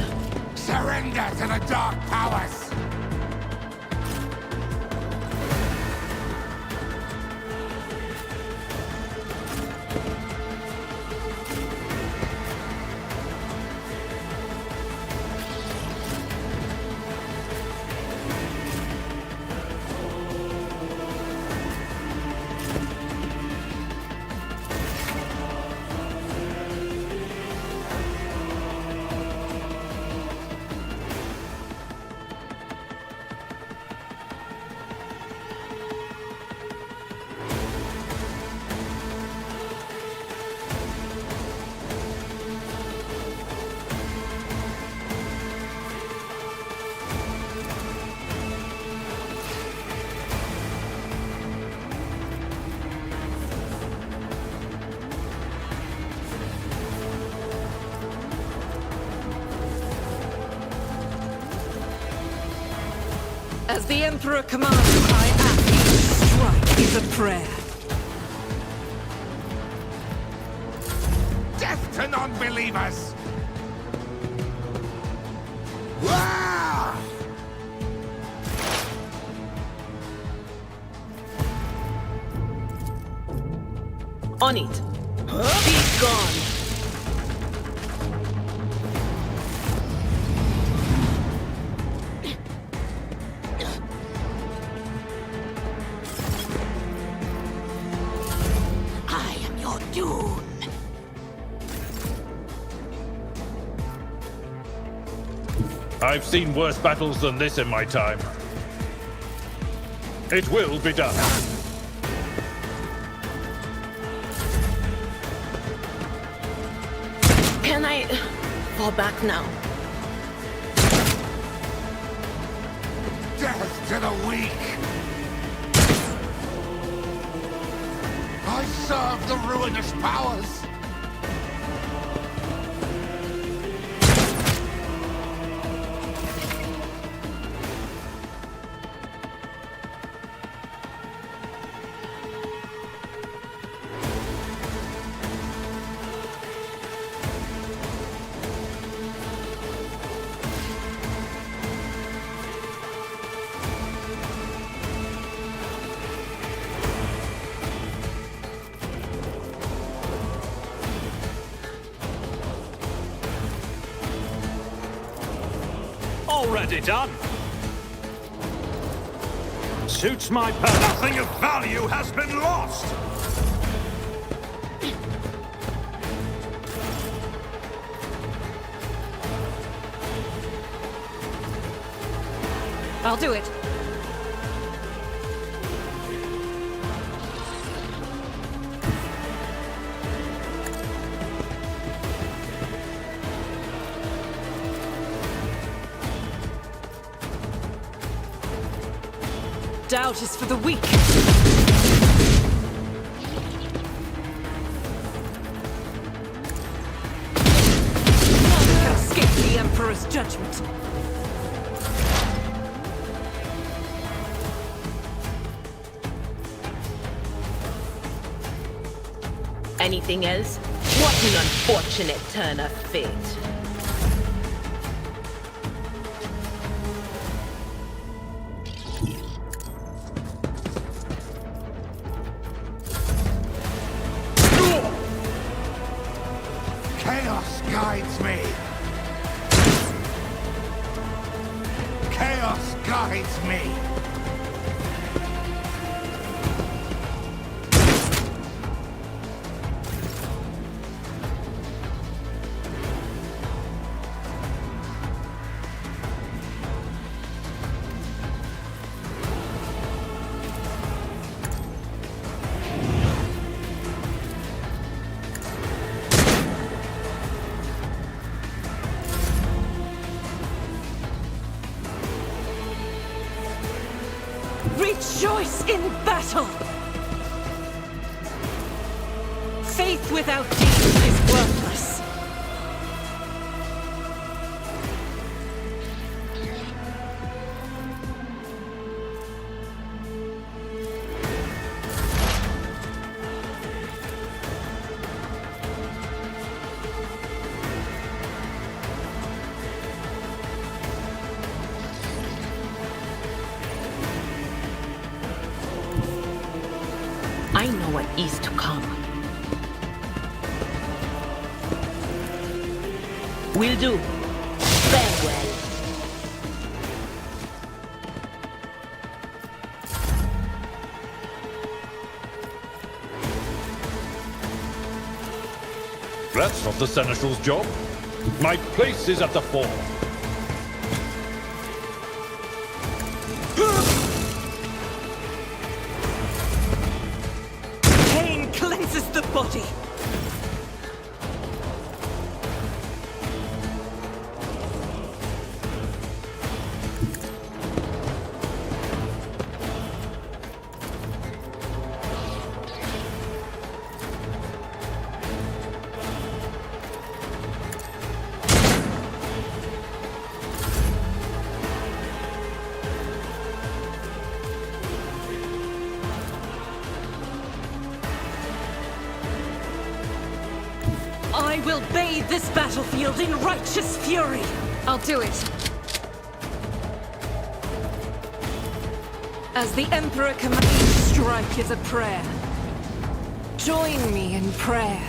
Surrender to the dark powers! As the Emperor commands, I act. Each strike is a prayer. Death to non-believers! Ah! On it. Be gone. I've seen worse battles than this in my time. It will be done. Can I fall back now? Death to the weak! I serve the ruinous powers! Already done. Suits my purpose. Nothing of value has been lost. I'll do it. Doubt is for the weak. None can escape the Emperor's judgment. Anything else? What an unfortunate turn of fate. guides me. Rejoice in battle! Faith without deeds is worthless. I know what is to come. Will do. Farewell. That's not the Seneschal's job. My place is at the fore. Pain cleanses the body. I will bathe this battlefield in righteous fury. I'll do it. As the Emperor commands, strike is a prayer. Join me in prayer.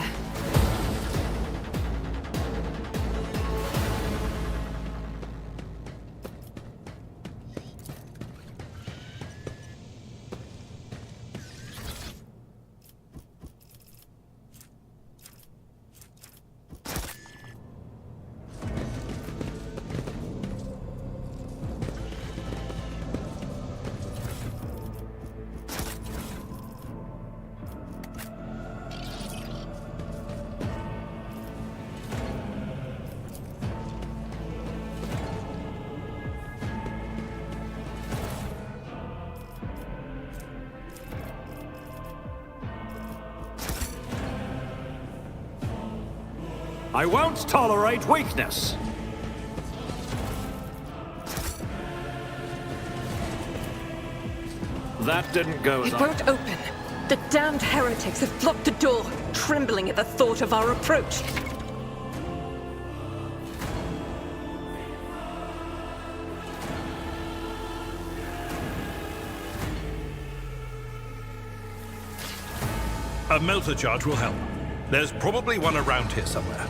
I won't tolerate weakness. That didn't go as It won't open. The damned heretics have blocked the door, trembling at the thought of our approach. A melter charge will help. There's probably one around here somewhere.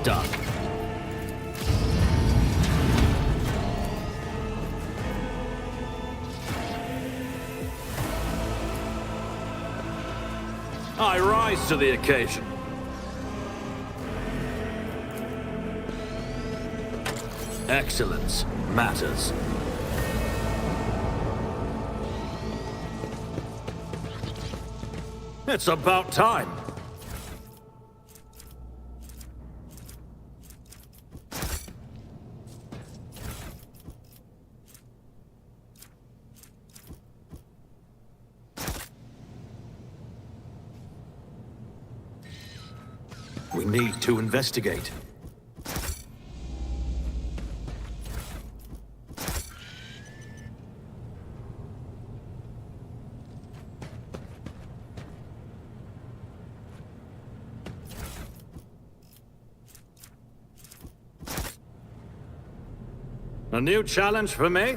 Done. I rise to the occasion. Excellence matters. It's about time. We need to investigate. A new challenge for me?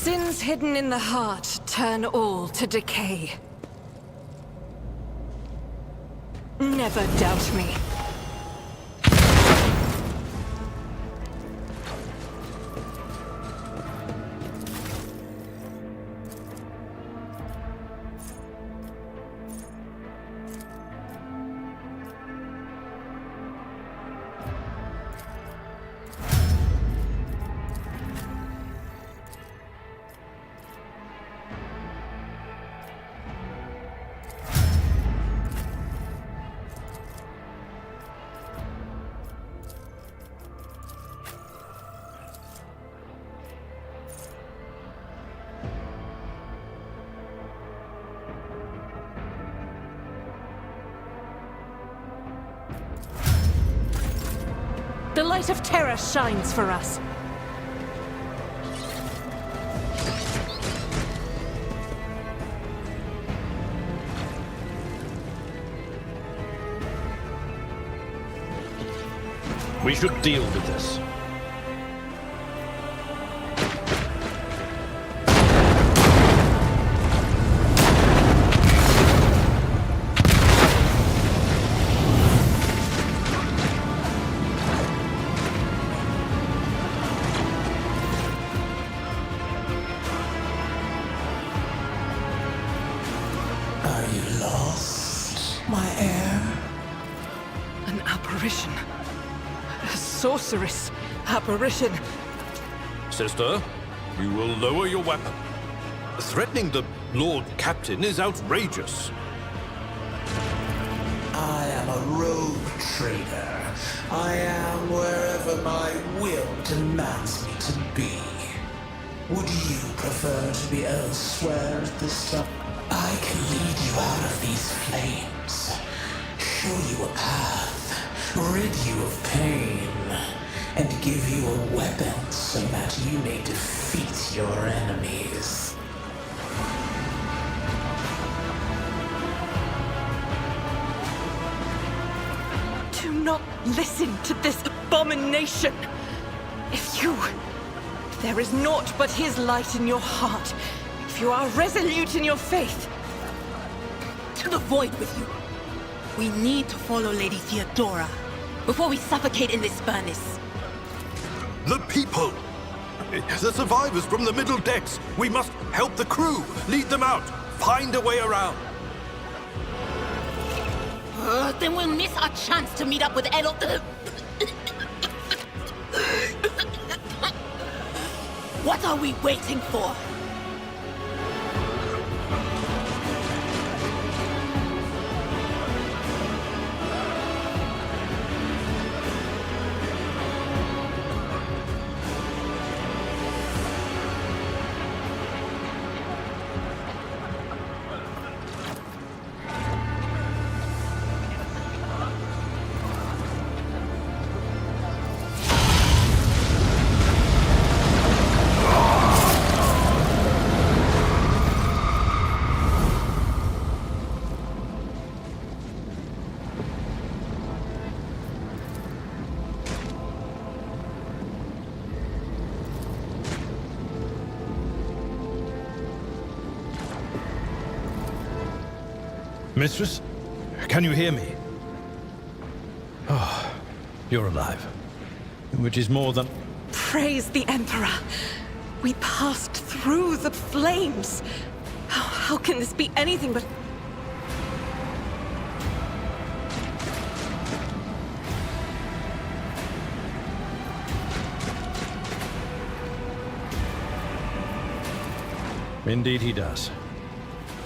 Sins hidden in the heart turn all to decay. Never doubt me. The light of terror shines for us. We should deal with this. Are you lost, my heir? An apparition. A sorceress apparition. Sister, you will lower your weapon. Threatening the Lord Captain is outrageous. I am a rogue trader. I am wherever my will demands me to be. Would you prefer to be elsewhere at this time? I can lead you out of these flames, show you a path, rid you of pain, and give you a weapon so that you may defeat your enemies. Do not listen to this abomination. If there is naught but his light in your heart, if you are resolute in your faith. To the void with you. We need to follow Lady Theodora before we suffocate in this furnace. The people! The survivors from the middle decks! We must help the crew! Lead them out! Find a way around! Then we'll miss our chance to meet up with Elo. What are we waiting for? Mistress, can you hear me? Oh, you're alive. Which is more than... Praise the Emperor. We passed through the flames. How can this be anything but... Indeed he does.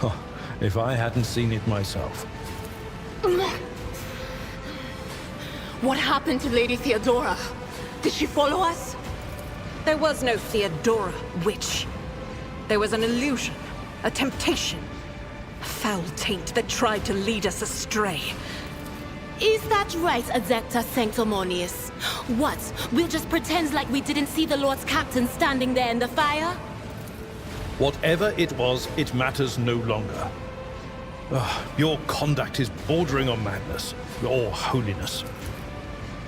Oh, if I hadn't seen it myself. What happened to Lady Theodora? Did she follow us? There was no Theodora, witch. There was an illusion, a temptation, a foul taint that tried to lead us astray. Is that right, Adepta Sanctimonious? What, we'll just pretend like we didn't see the Lord's Captain standing there in the fire? Whatever it was, it matters no longer. Your conduct is bordering on madness, or holiness.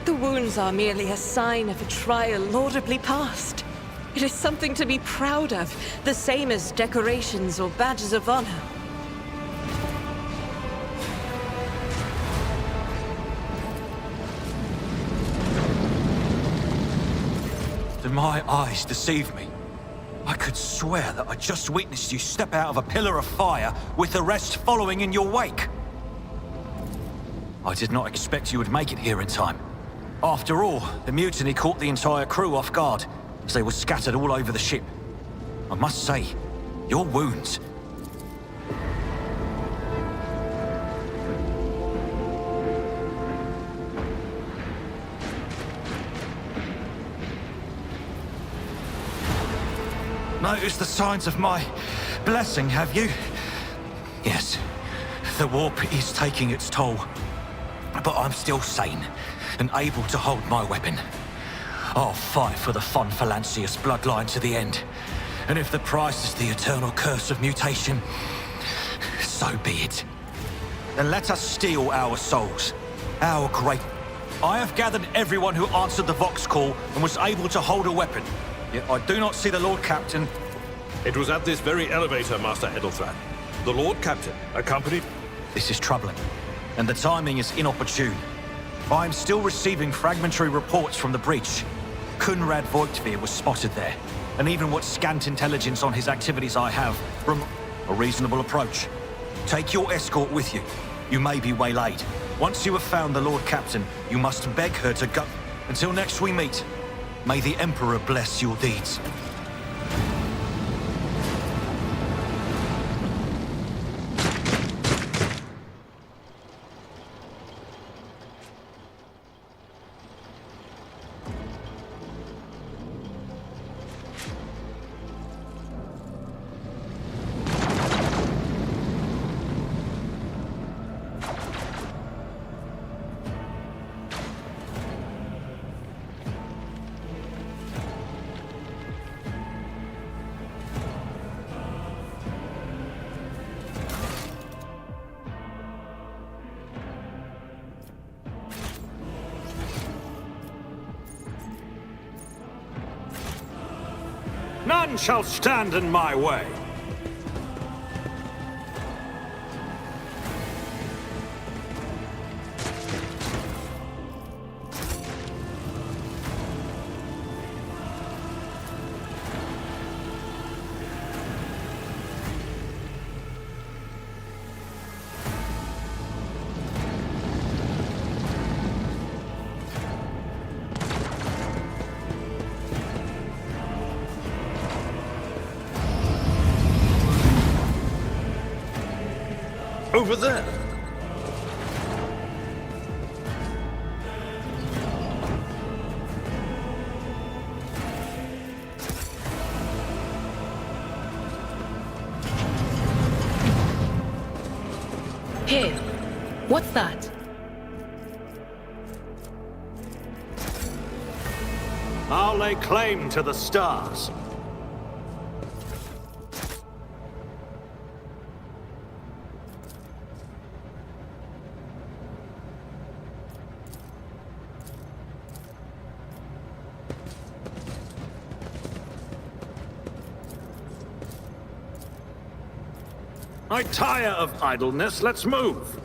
The wounds are merely a sign of a trial laudably passed. It is something to be proud of, the same as decorations or badges of honor. Did my eyes deceive me? I could swear that I just witnessed you step out of a pillar of fire with the rest following in your wake. I did not expect you would make it here in time. After all, the mutiny caught the entire crew off guard, as they were scattered all over the ship. I must say, your wounds... Noticed the signs of my blessing, have you? Yes, the warp is taking its toll. But I'm still sane and able to hold my weapon. I'll fight for the Von Phalanxius bloodline to the end. And if the price is the eternal curse of mutation, so be it. Then let us steal our souls, our great... I have gathered everyone who answered the Vox call and was able to hold a weapon. Yet I do not see the Lord Captain. It was at this very elevator, Master Edelthran. The Lord Captain, accompanied... This is troubling, and the timing is inopportune. I am still receiving fragmentary reports from the breach. Kunrad Voigtveer was spotted there, and even what scant intelligence on his activities I have from a reasonable approach. Take your escort with you. You may be waylaid. Once you have found the Lord Captain, you must beg her to go. Until next we meet, may the Emperor bless your deeds. None shall stand in my way. Over there. Hey, what's that? I'll lay claim to the stars. I tire of idleness. Let's move.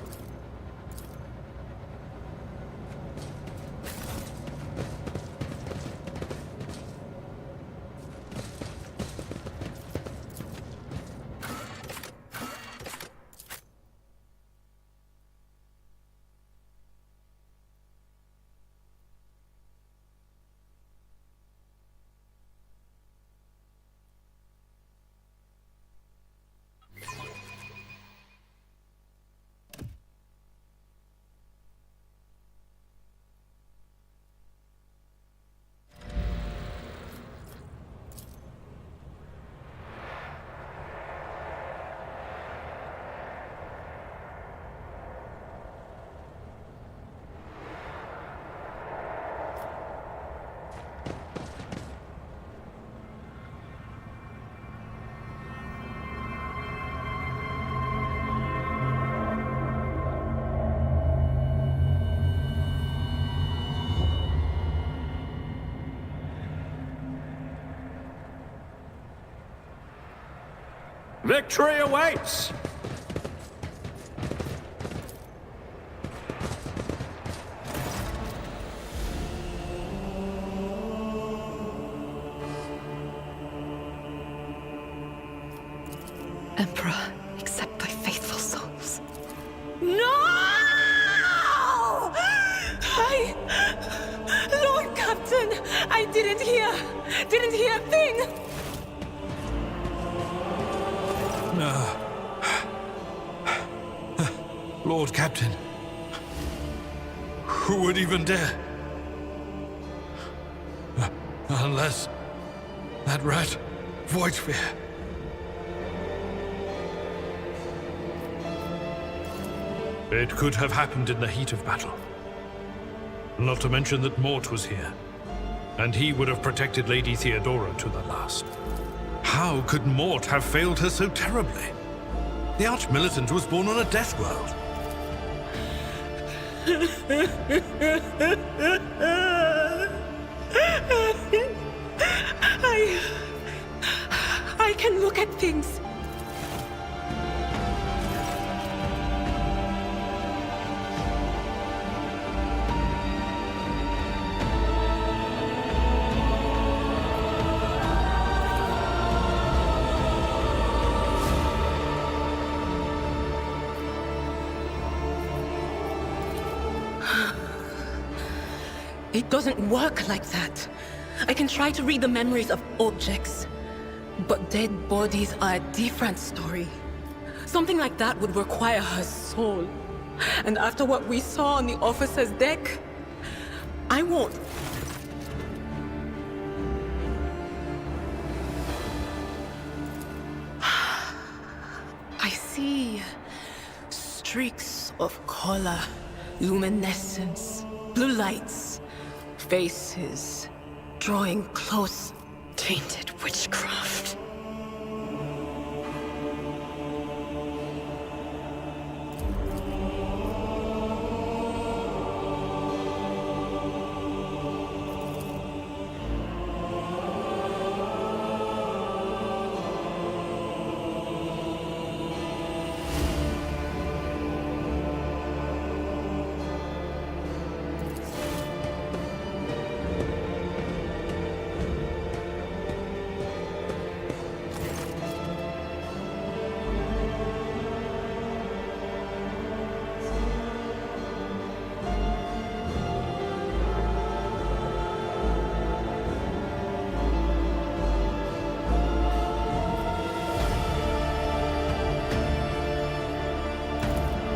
Victory awaits! Emperor, accept thy faithful souls. No! Lord Captain, I didn't hear a thing! Lord Captain, who would even dare? Unless that rat, Voidsphere. It could have happened in the heat of battle. Not to mention that Mort was here, and he would have protected Lady Theodora to the last. How could Mort have failed her so terribly? The Arch-Militant was born on a death world. I can look at things. It doesn't work like that. I can try to read the memories of objects, but dead bodies are a different story. Something like that would require her soul. And after what we saw on the officer's deck, I won't. I see streaks of color, luminescence, blue lights, faces, drawing close, tainted witchcraft.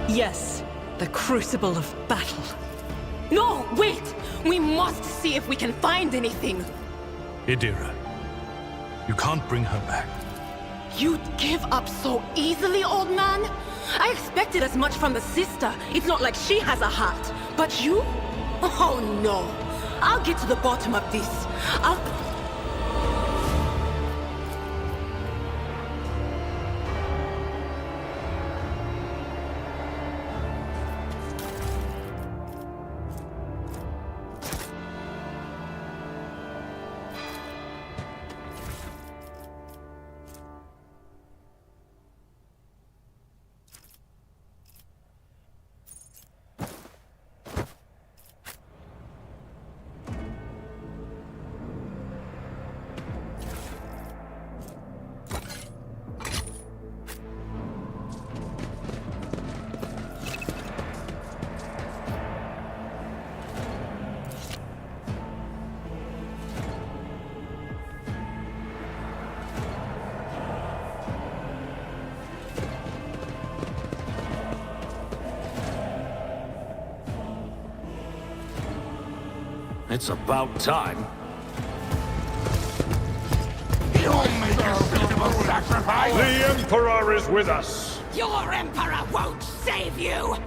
Yes, the crucible of battle. No, wait! We must see if we can find anything! Idira, you can't bring her back. You'd give up so easily, old man? I expected as much from the sister. It's not like she has a heart. But you? Oh no. I'll get to the bottom of this. It's about time. You'll make a suitable sacrifice! The Emperor is with us! Your Emperor won't save you!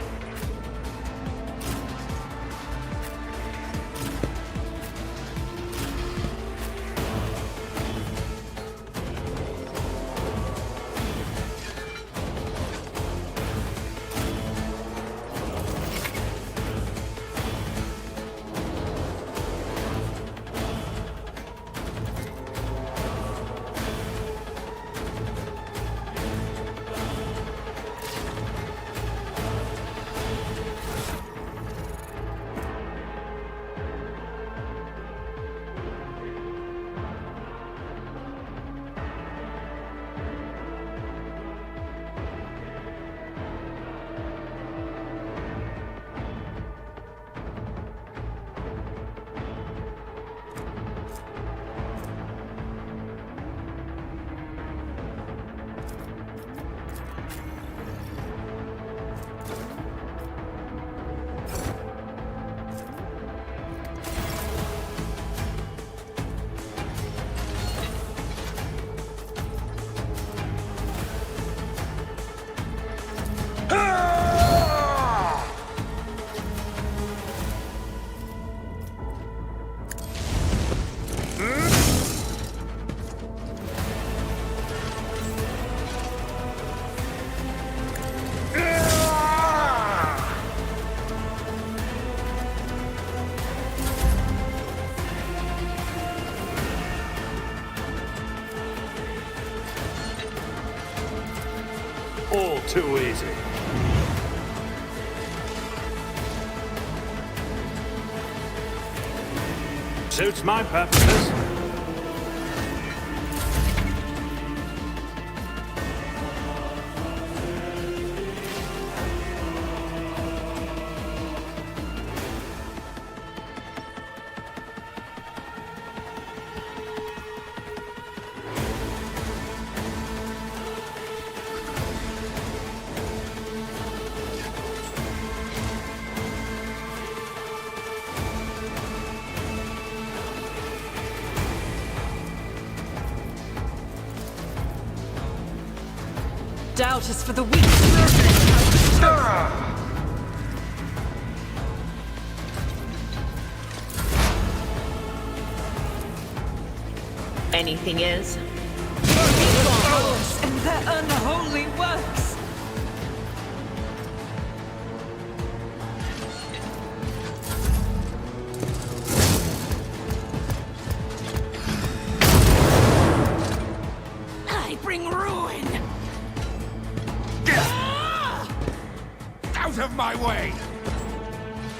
All too easy. Suits my purposes. Doubt is for the weak. Anything else? And their unholy works. I bring ruin! Out of my way!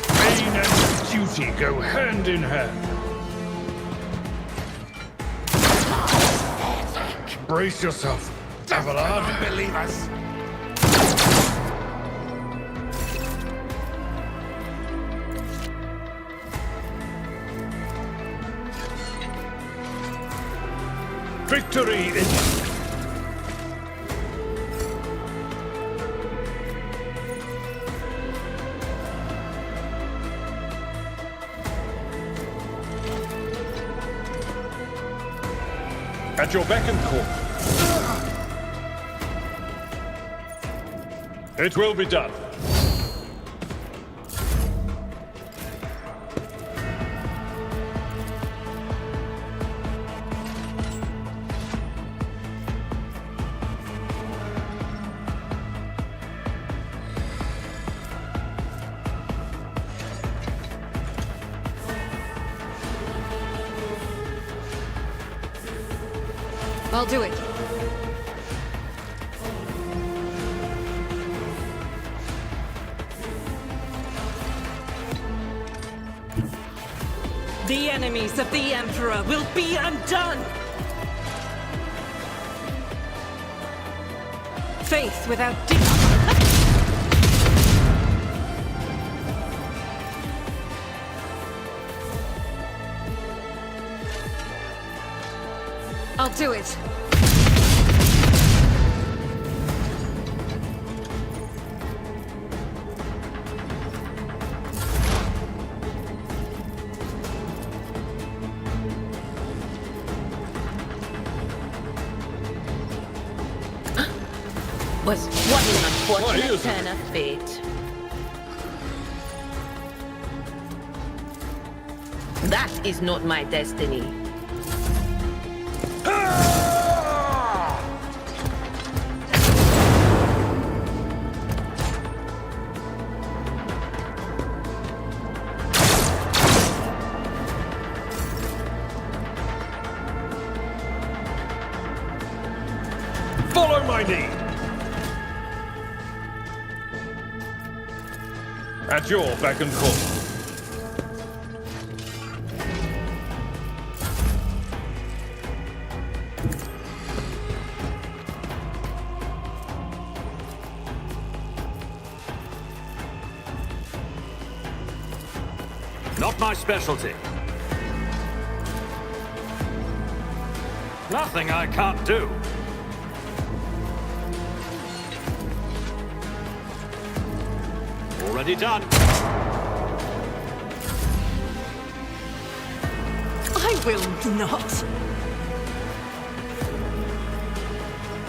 Pain and duty go hand in hand. Brace yourself, Abelard. Unbelievers! Victory is... At your beck and call. It will be done. I'll do it. The enemies of the Emperor will be undone! Faith without I'll do it. What an unfortunate turn of fate. That is not my destiny. Follow my lead. At your beck and call. Not my specialty. Nothing I can't do. Already done. I will not.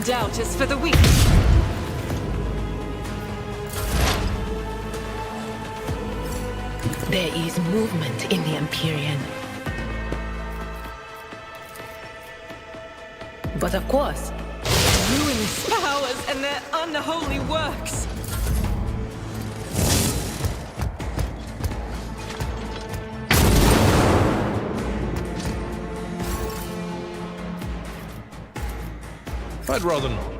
Doubt is for the weak. There is movement in the Empyrean. But of course, Ruinous powers and their unholy works. I'd rather not.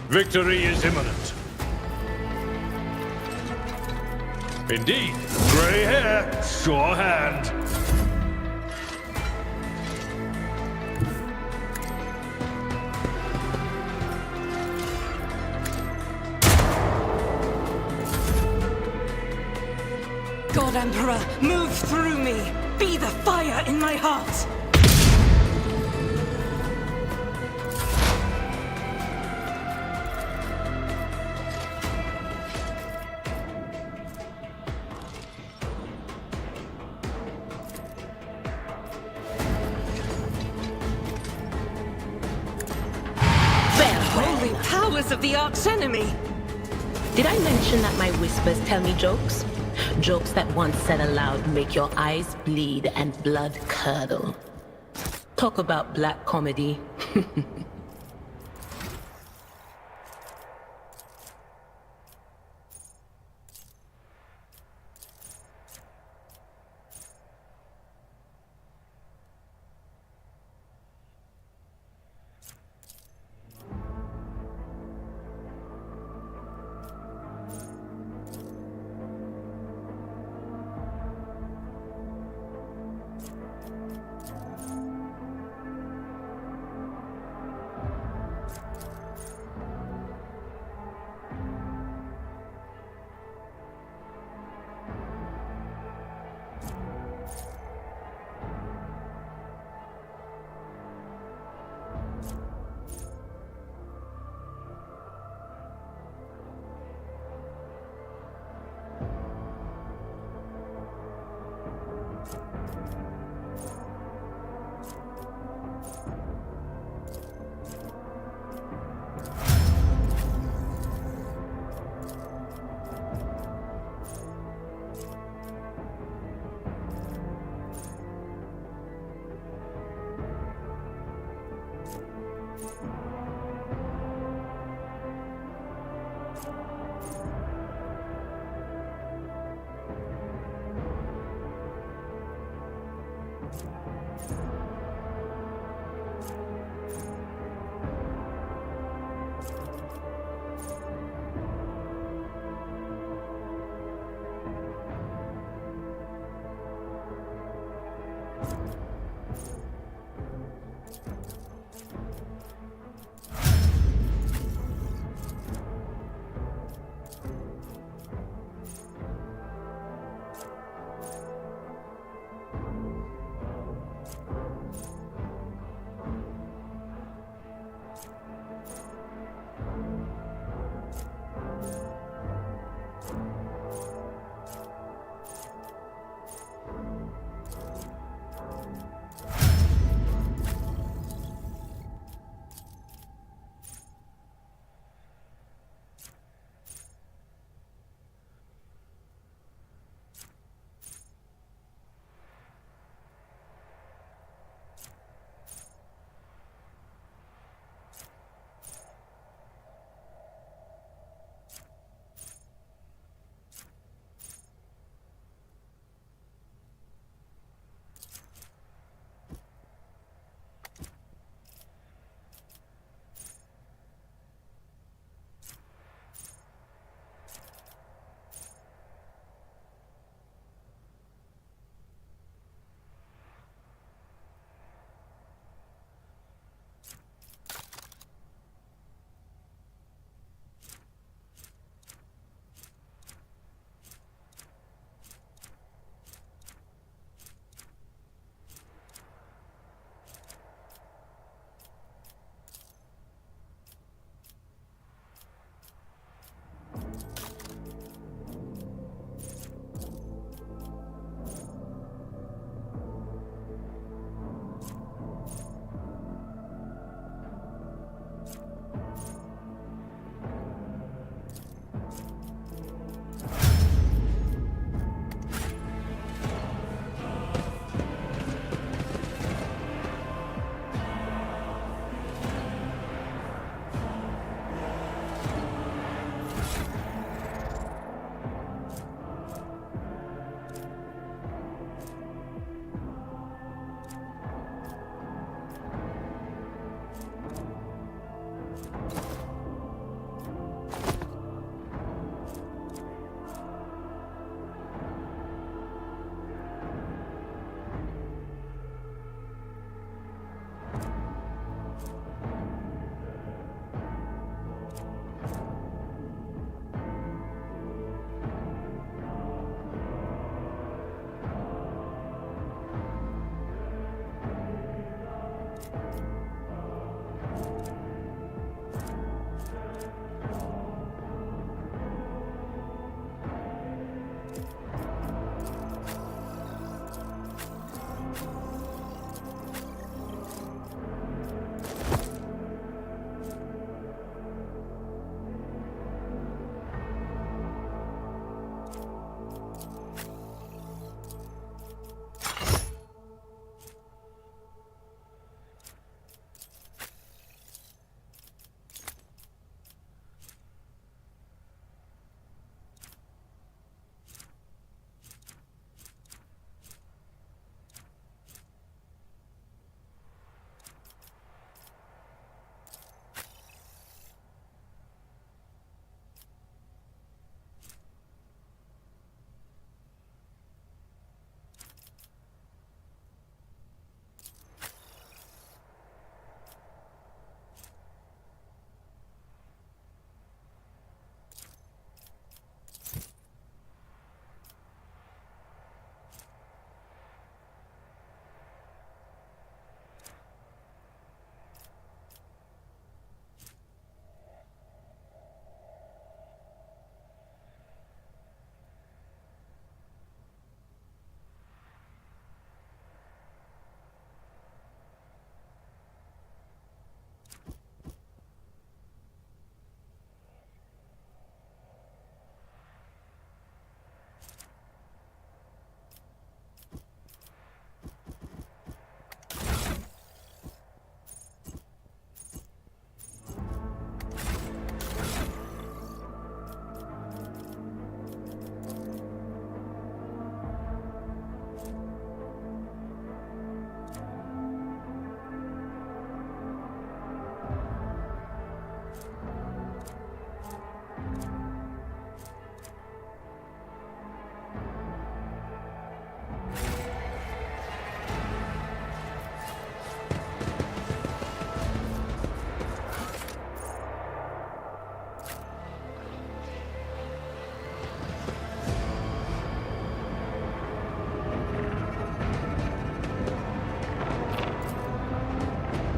Victory is imminent. Indeed. Grey hair, sure hand. God Emperor, move through me! Be the fire in my heart! Holy powers of the archenemy! Did I mention that my whispers tell me jokes? Jokes that once said aloud make your eyes bleed and blood curdle. Talk about black comedy.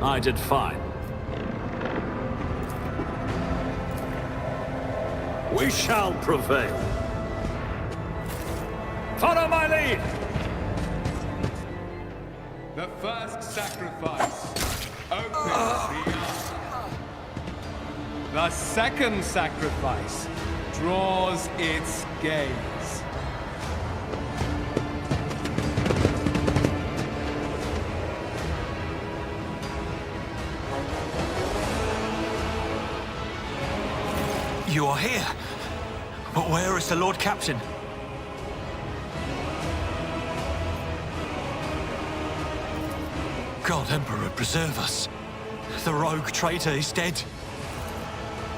I did fine. We shall prevail. Follow my lead! The first sacrifice opens the eye. The second sacrifice draws its gaze. You are here. But where is the Lord Captain? God Emperor preserve us. The rogue traitor is dead.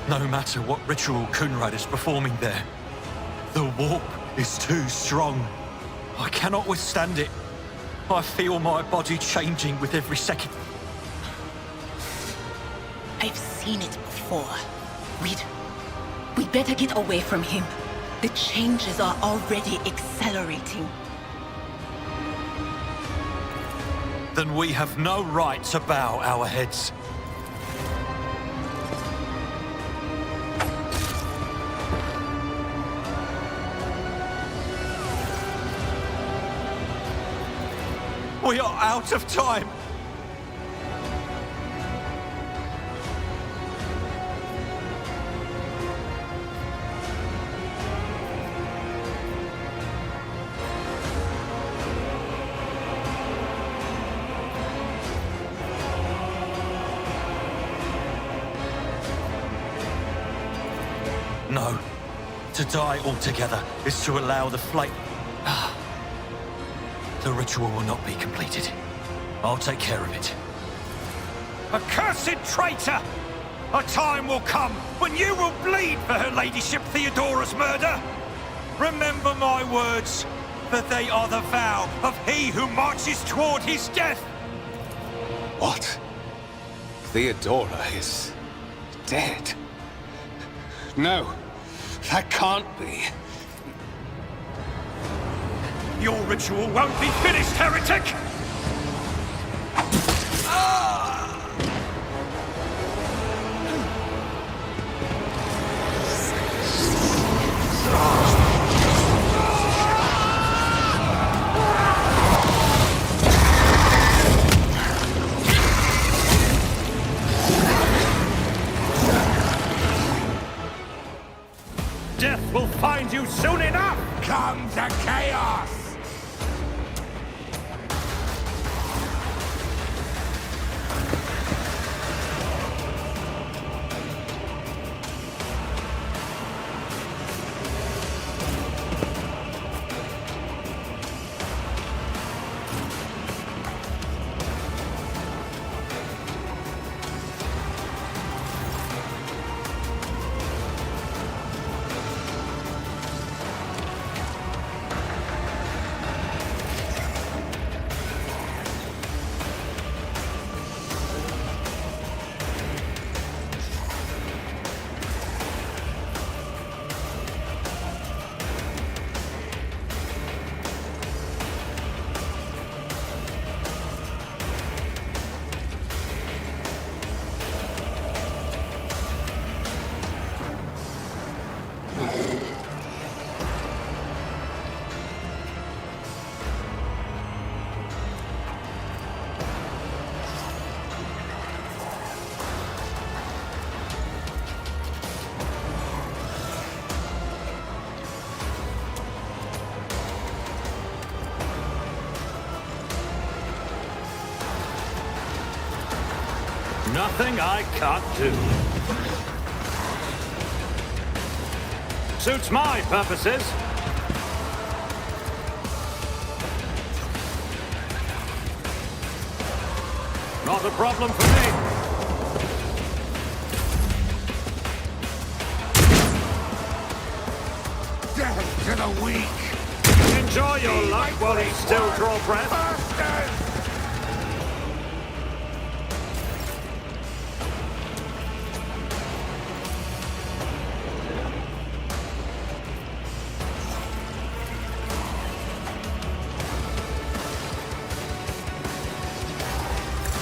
No matter what ritual Kunrad is performing there, the warp is too strong. I cannot withstand it. I feel my body changing with every second. I've seen it before. We'd better get away from him. The changes are already accelerating. Then we have no right to bow our heads. We are out of time. No. To die altogether is to allow the flame... The ritual will not be completed. I'll take care of it. Accursed traitor! A time will come when you will bleed for her ladyship Theodora's murder! Remember my words, for they are the vow of he who marches toward his death! What? Theodora is dead? No, that can't be. Your ritual won't be finished, heretic! Death will find you soon enough! Come to chaos! Nothing I can't do. Suits my purposes. Not a problem for me. Death to the weak! Enjoy your luck while you still draw breath.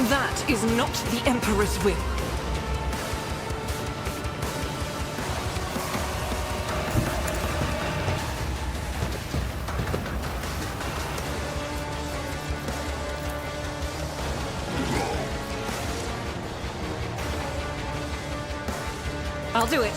That is not the Emperor's will. I'll do it.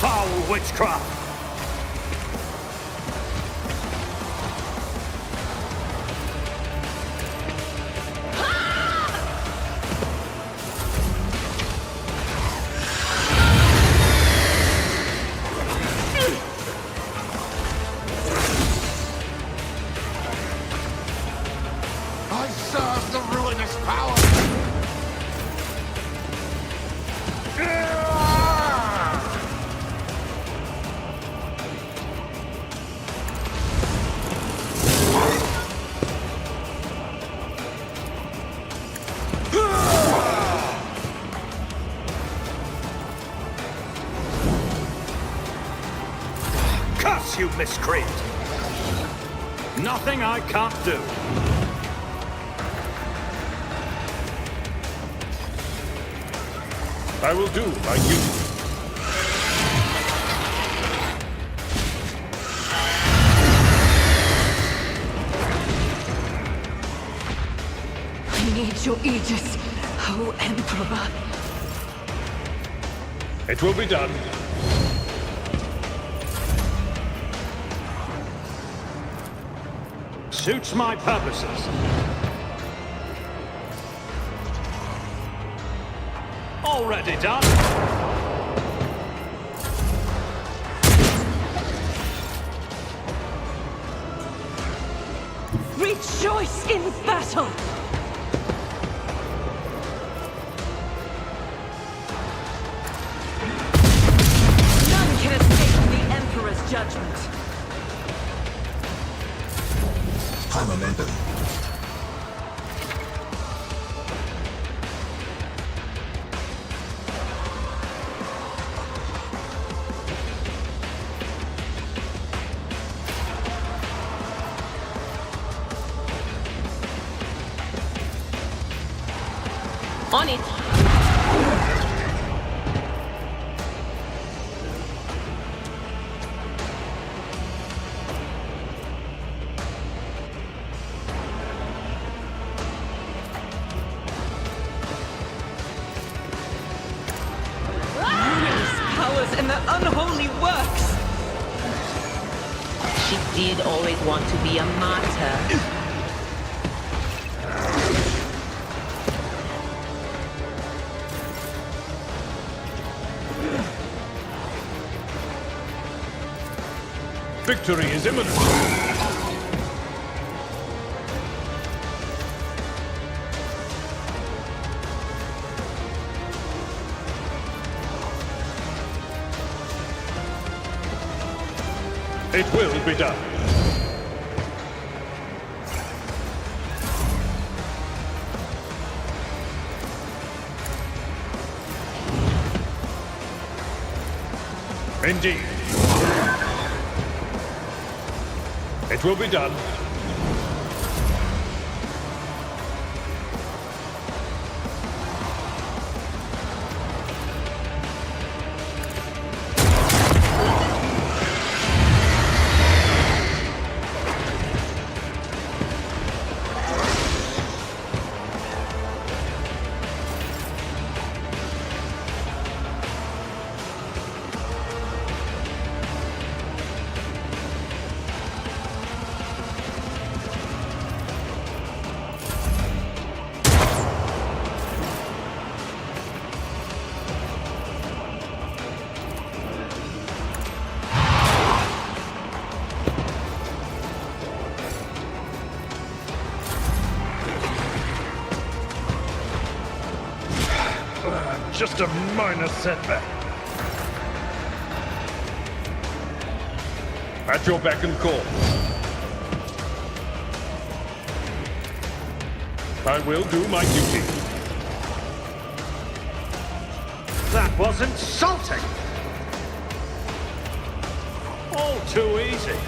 Foul witchcraft! I serve the ruinous power! Curse you, miscreant! Nothing I can't do. I will do my duty. I need your aegis, oh Emperor. It will be done. Suits my purposes. Already done. Rejoice in battle! None can escape the Emperor's judgment. High momentum. On it. Powers and the unholy works! She did always want to be a martyr. Victory is imminent. It will be done. Indeed. It will be done. just a minor setback. At your beck and call. I will do my duty. That was insulting! All too easy.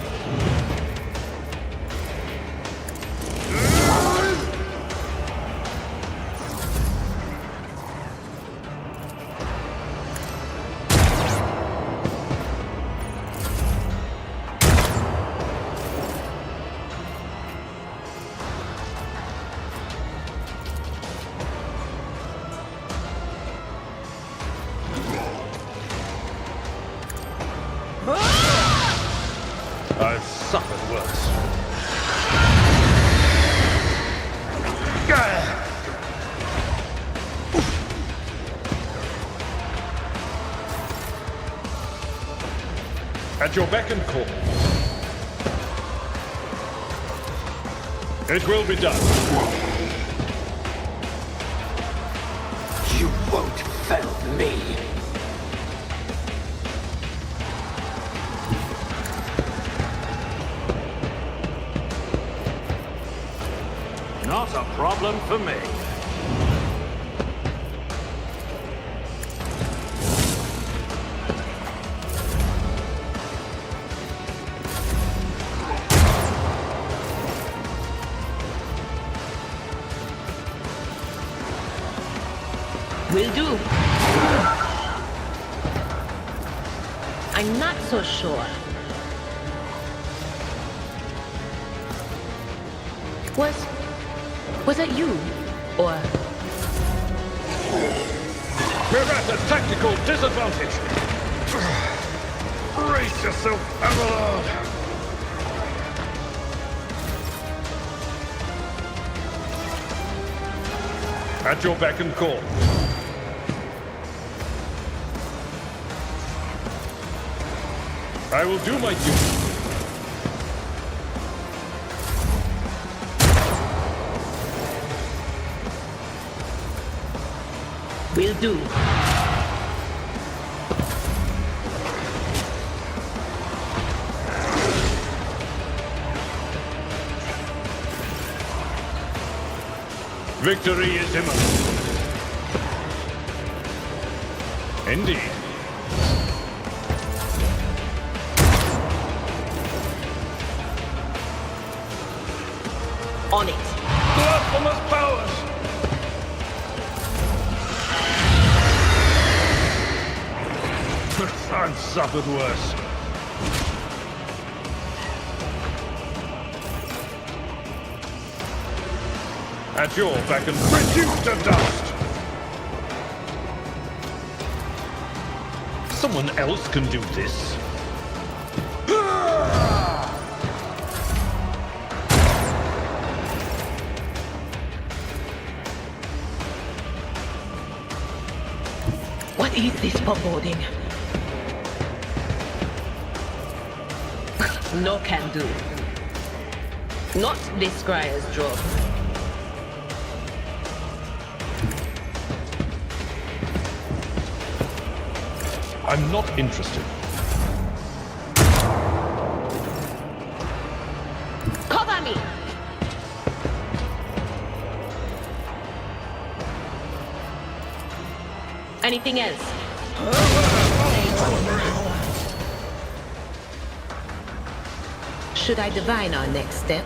I've suffered worse. At your beck and call. It will be done. You won't fail me. Not a problem for me. Will do. I'm not so sure. Was it you? Or... We're at a tactical disadvantage. Brace yourself, Avalon. At your beck and call. I will do my duty. Will do. Victory is imminent. Indeed. On it. Blasphemous powers! I've suffered worse. At your beck and reduced to dust! Someone else can do this. What is this foreboding? No can do. Not this Scryer's job. I'm not interested. Cover me! Anything else? Should I divine our next step?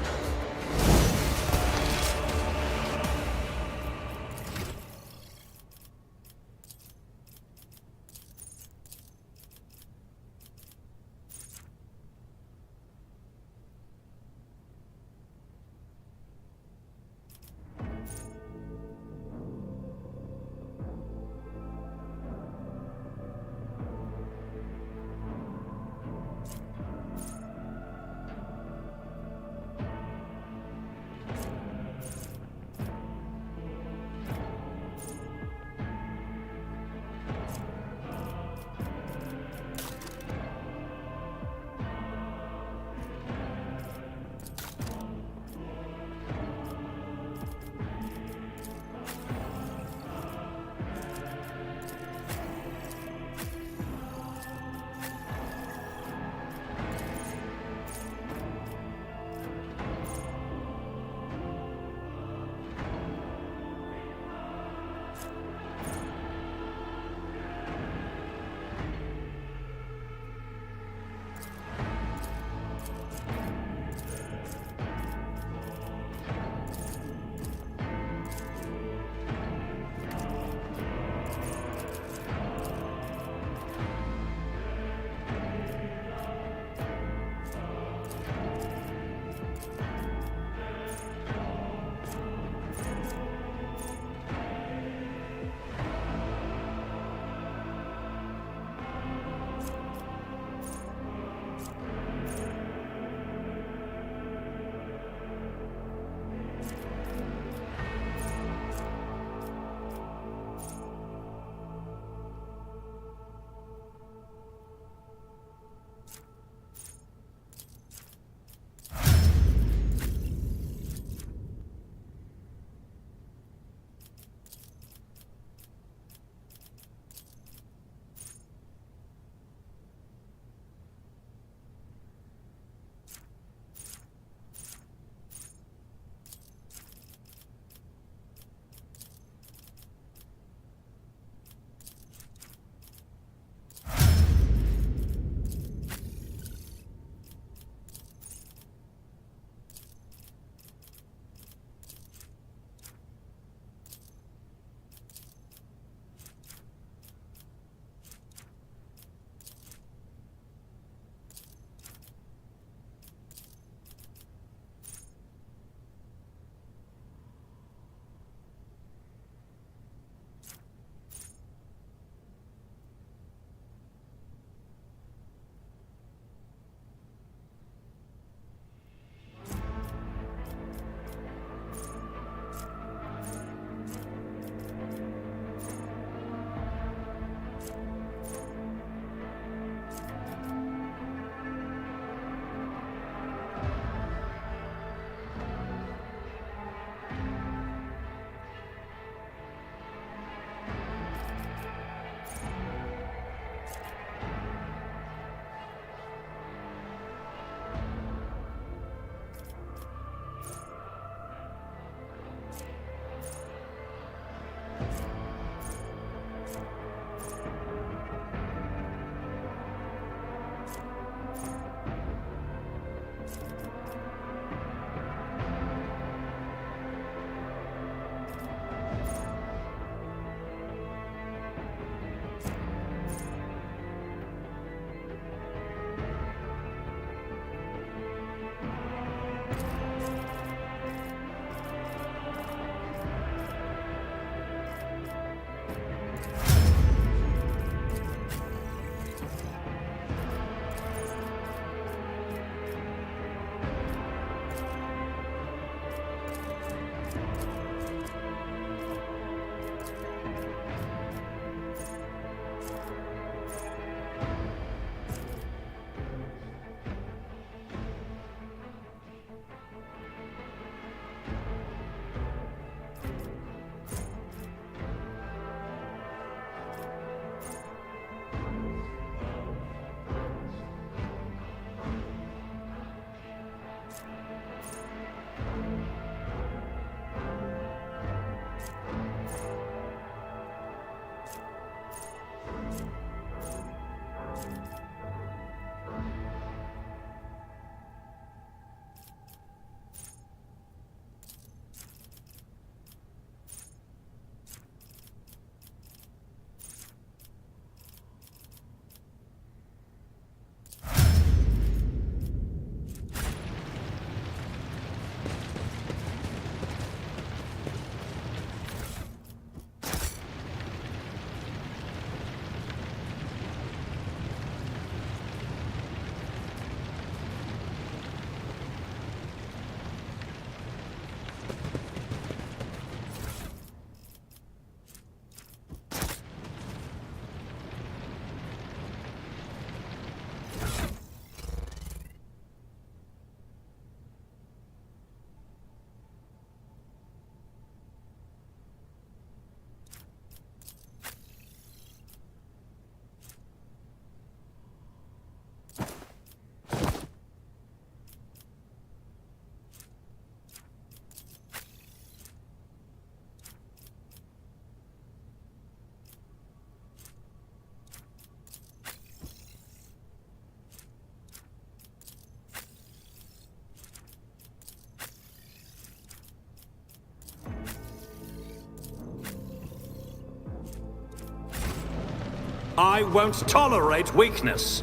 I won't tolerate weakness.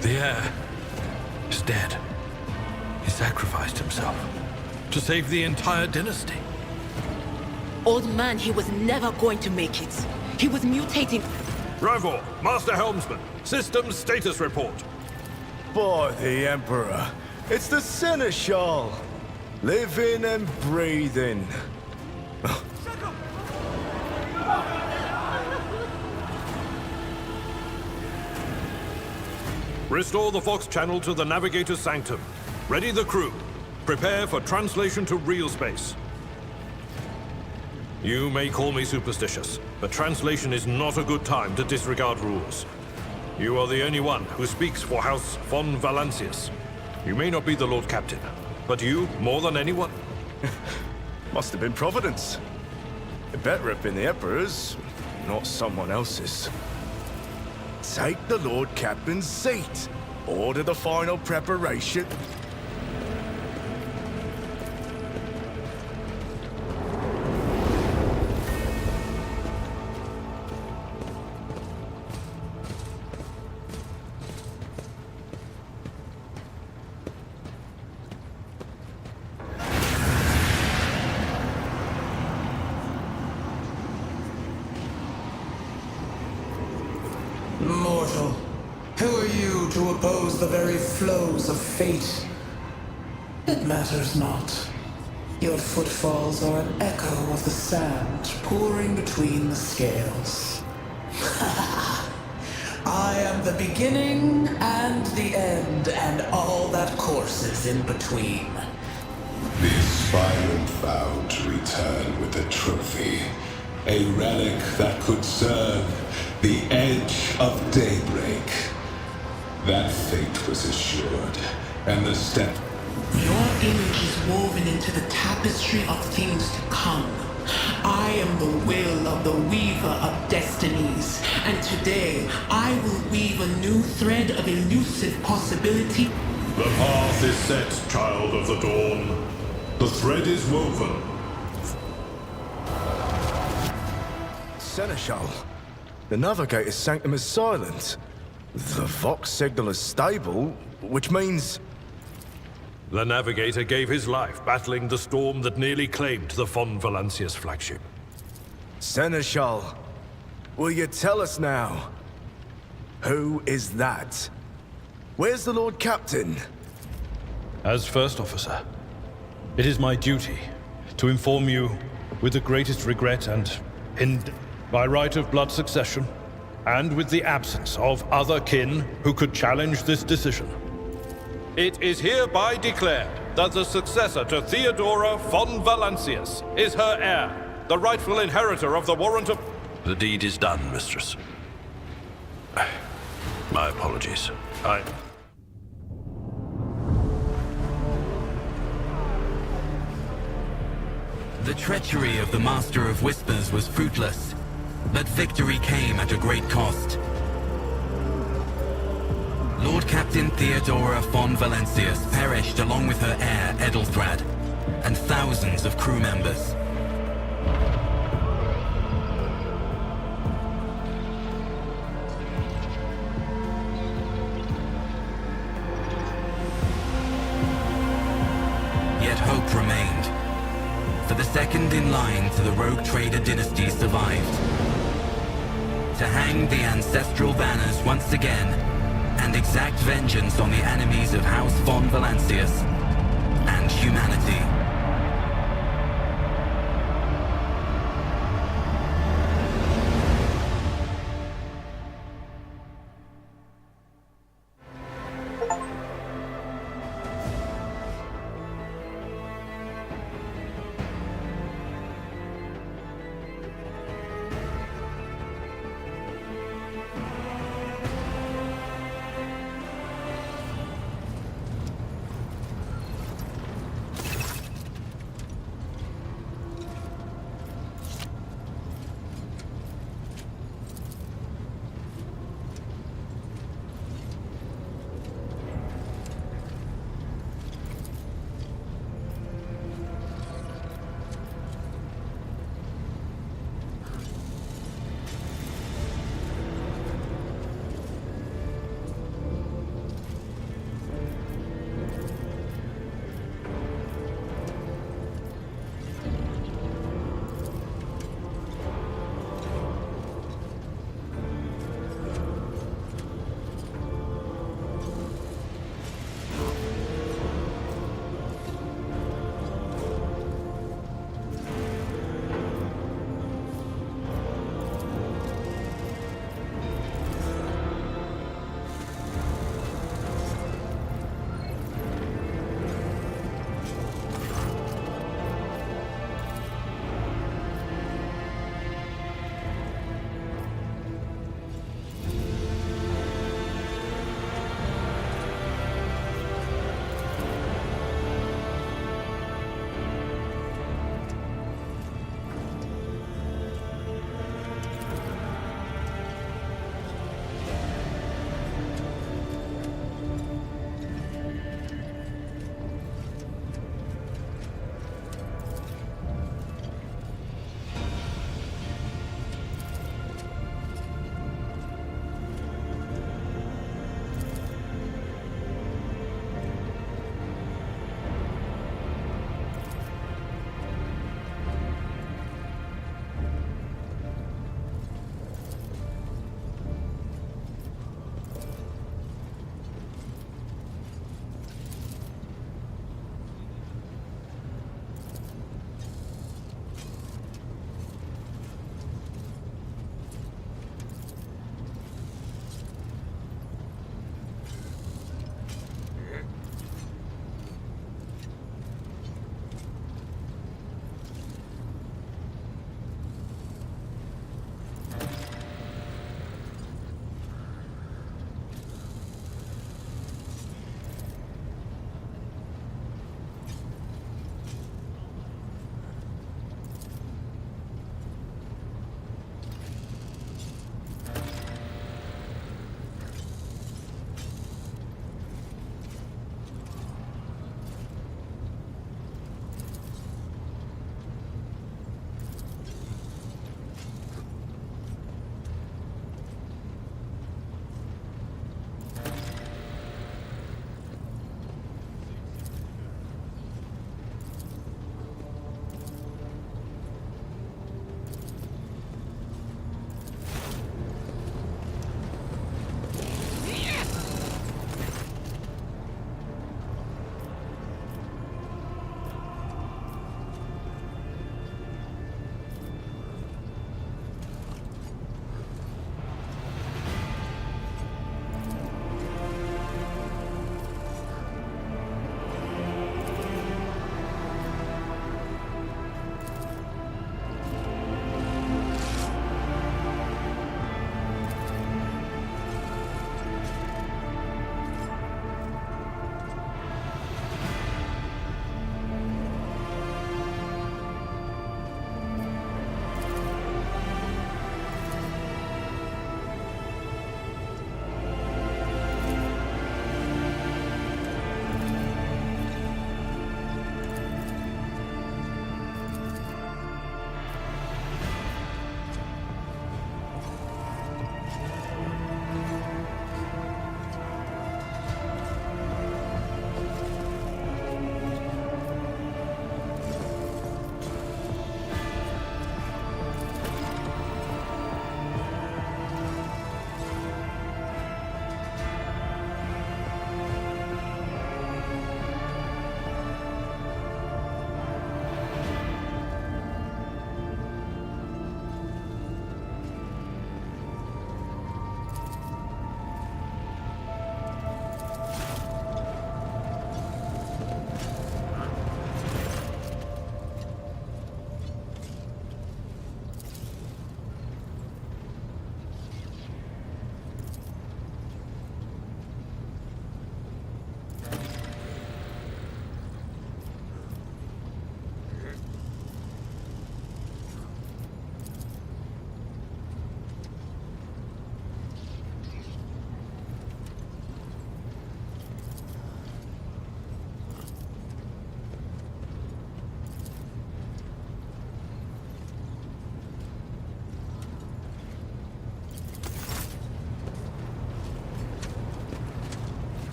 The heir is dead. He sacrificed himself to save the entire dynasty. Old man, he was never going to make it. He was mutating. Rivor, Master Helmsman, systems status report. By the Emperor, it's the Seneschal. Living and breathing. Restore the Vox channel to the Navigator's Sanctum. Ready the crew. Prepare for translation to real space. You may call me superstitious, but translation is not a good time to disregard rules. You are the only one who speaks for House von Valancius. You may not be the Lord Captain, but you, more than anyone... Must have been Providence. It better have been the Emperor's, not someone else's. Take the Lord Captain's seat. Order the final preparation. Mortal, who are you to oppose the very flows of fate? It matters not. Your footfalls are an echo of the sand pouring between the scales. I am the beginning and the end, and all that courses in between. The aspirant vowed to return with a trophy, a relic that could serve the edge of daybreak. That fate was assured, and the step... Your image is woven into the tapestry of things to come. I am the will of the weaver of destinies, and today I will weave a new thread of elusive possibility. The path is set, child of the dawn. The thread is woven. Seneschal. The Navigator's Sanctum is silent. The Vox signal is stable, which means... The Navigator gave his life battling the storm that nearly claimed the von Valancius flagship. Seneschal, will you tell us now? Who is that? Where's the Lord Captain? As First Officer, it is my duty to inform you with the greatest regret and by right of blood succession, and with the absence of other kin who could challenge this decision. It is hereby declared that the successor to Theodora von Valancius is her heir, the rightful inheritor of the warrant of... The deed is done, mistress. My apologies. The treachery of the Master of Whispers was fruitless, but victory came at a great cost. Lord Captain Theodora von Valancius perished along with her heir, Edelthrad, and thousands of crew members. Yet hope remained, for the second in line to the Rogue Trader dynasty survived. To hang the ancestral banners once again, and exact vengeance on the enemies of House von Valancius and humanity.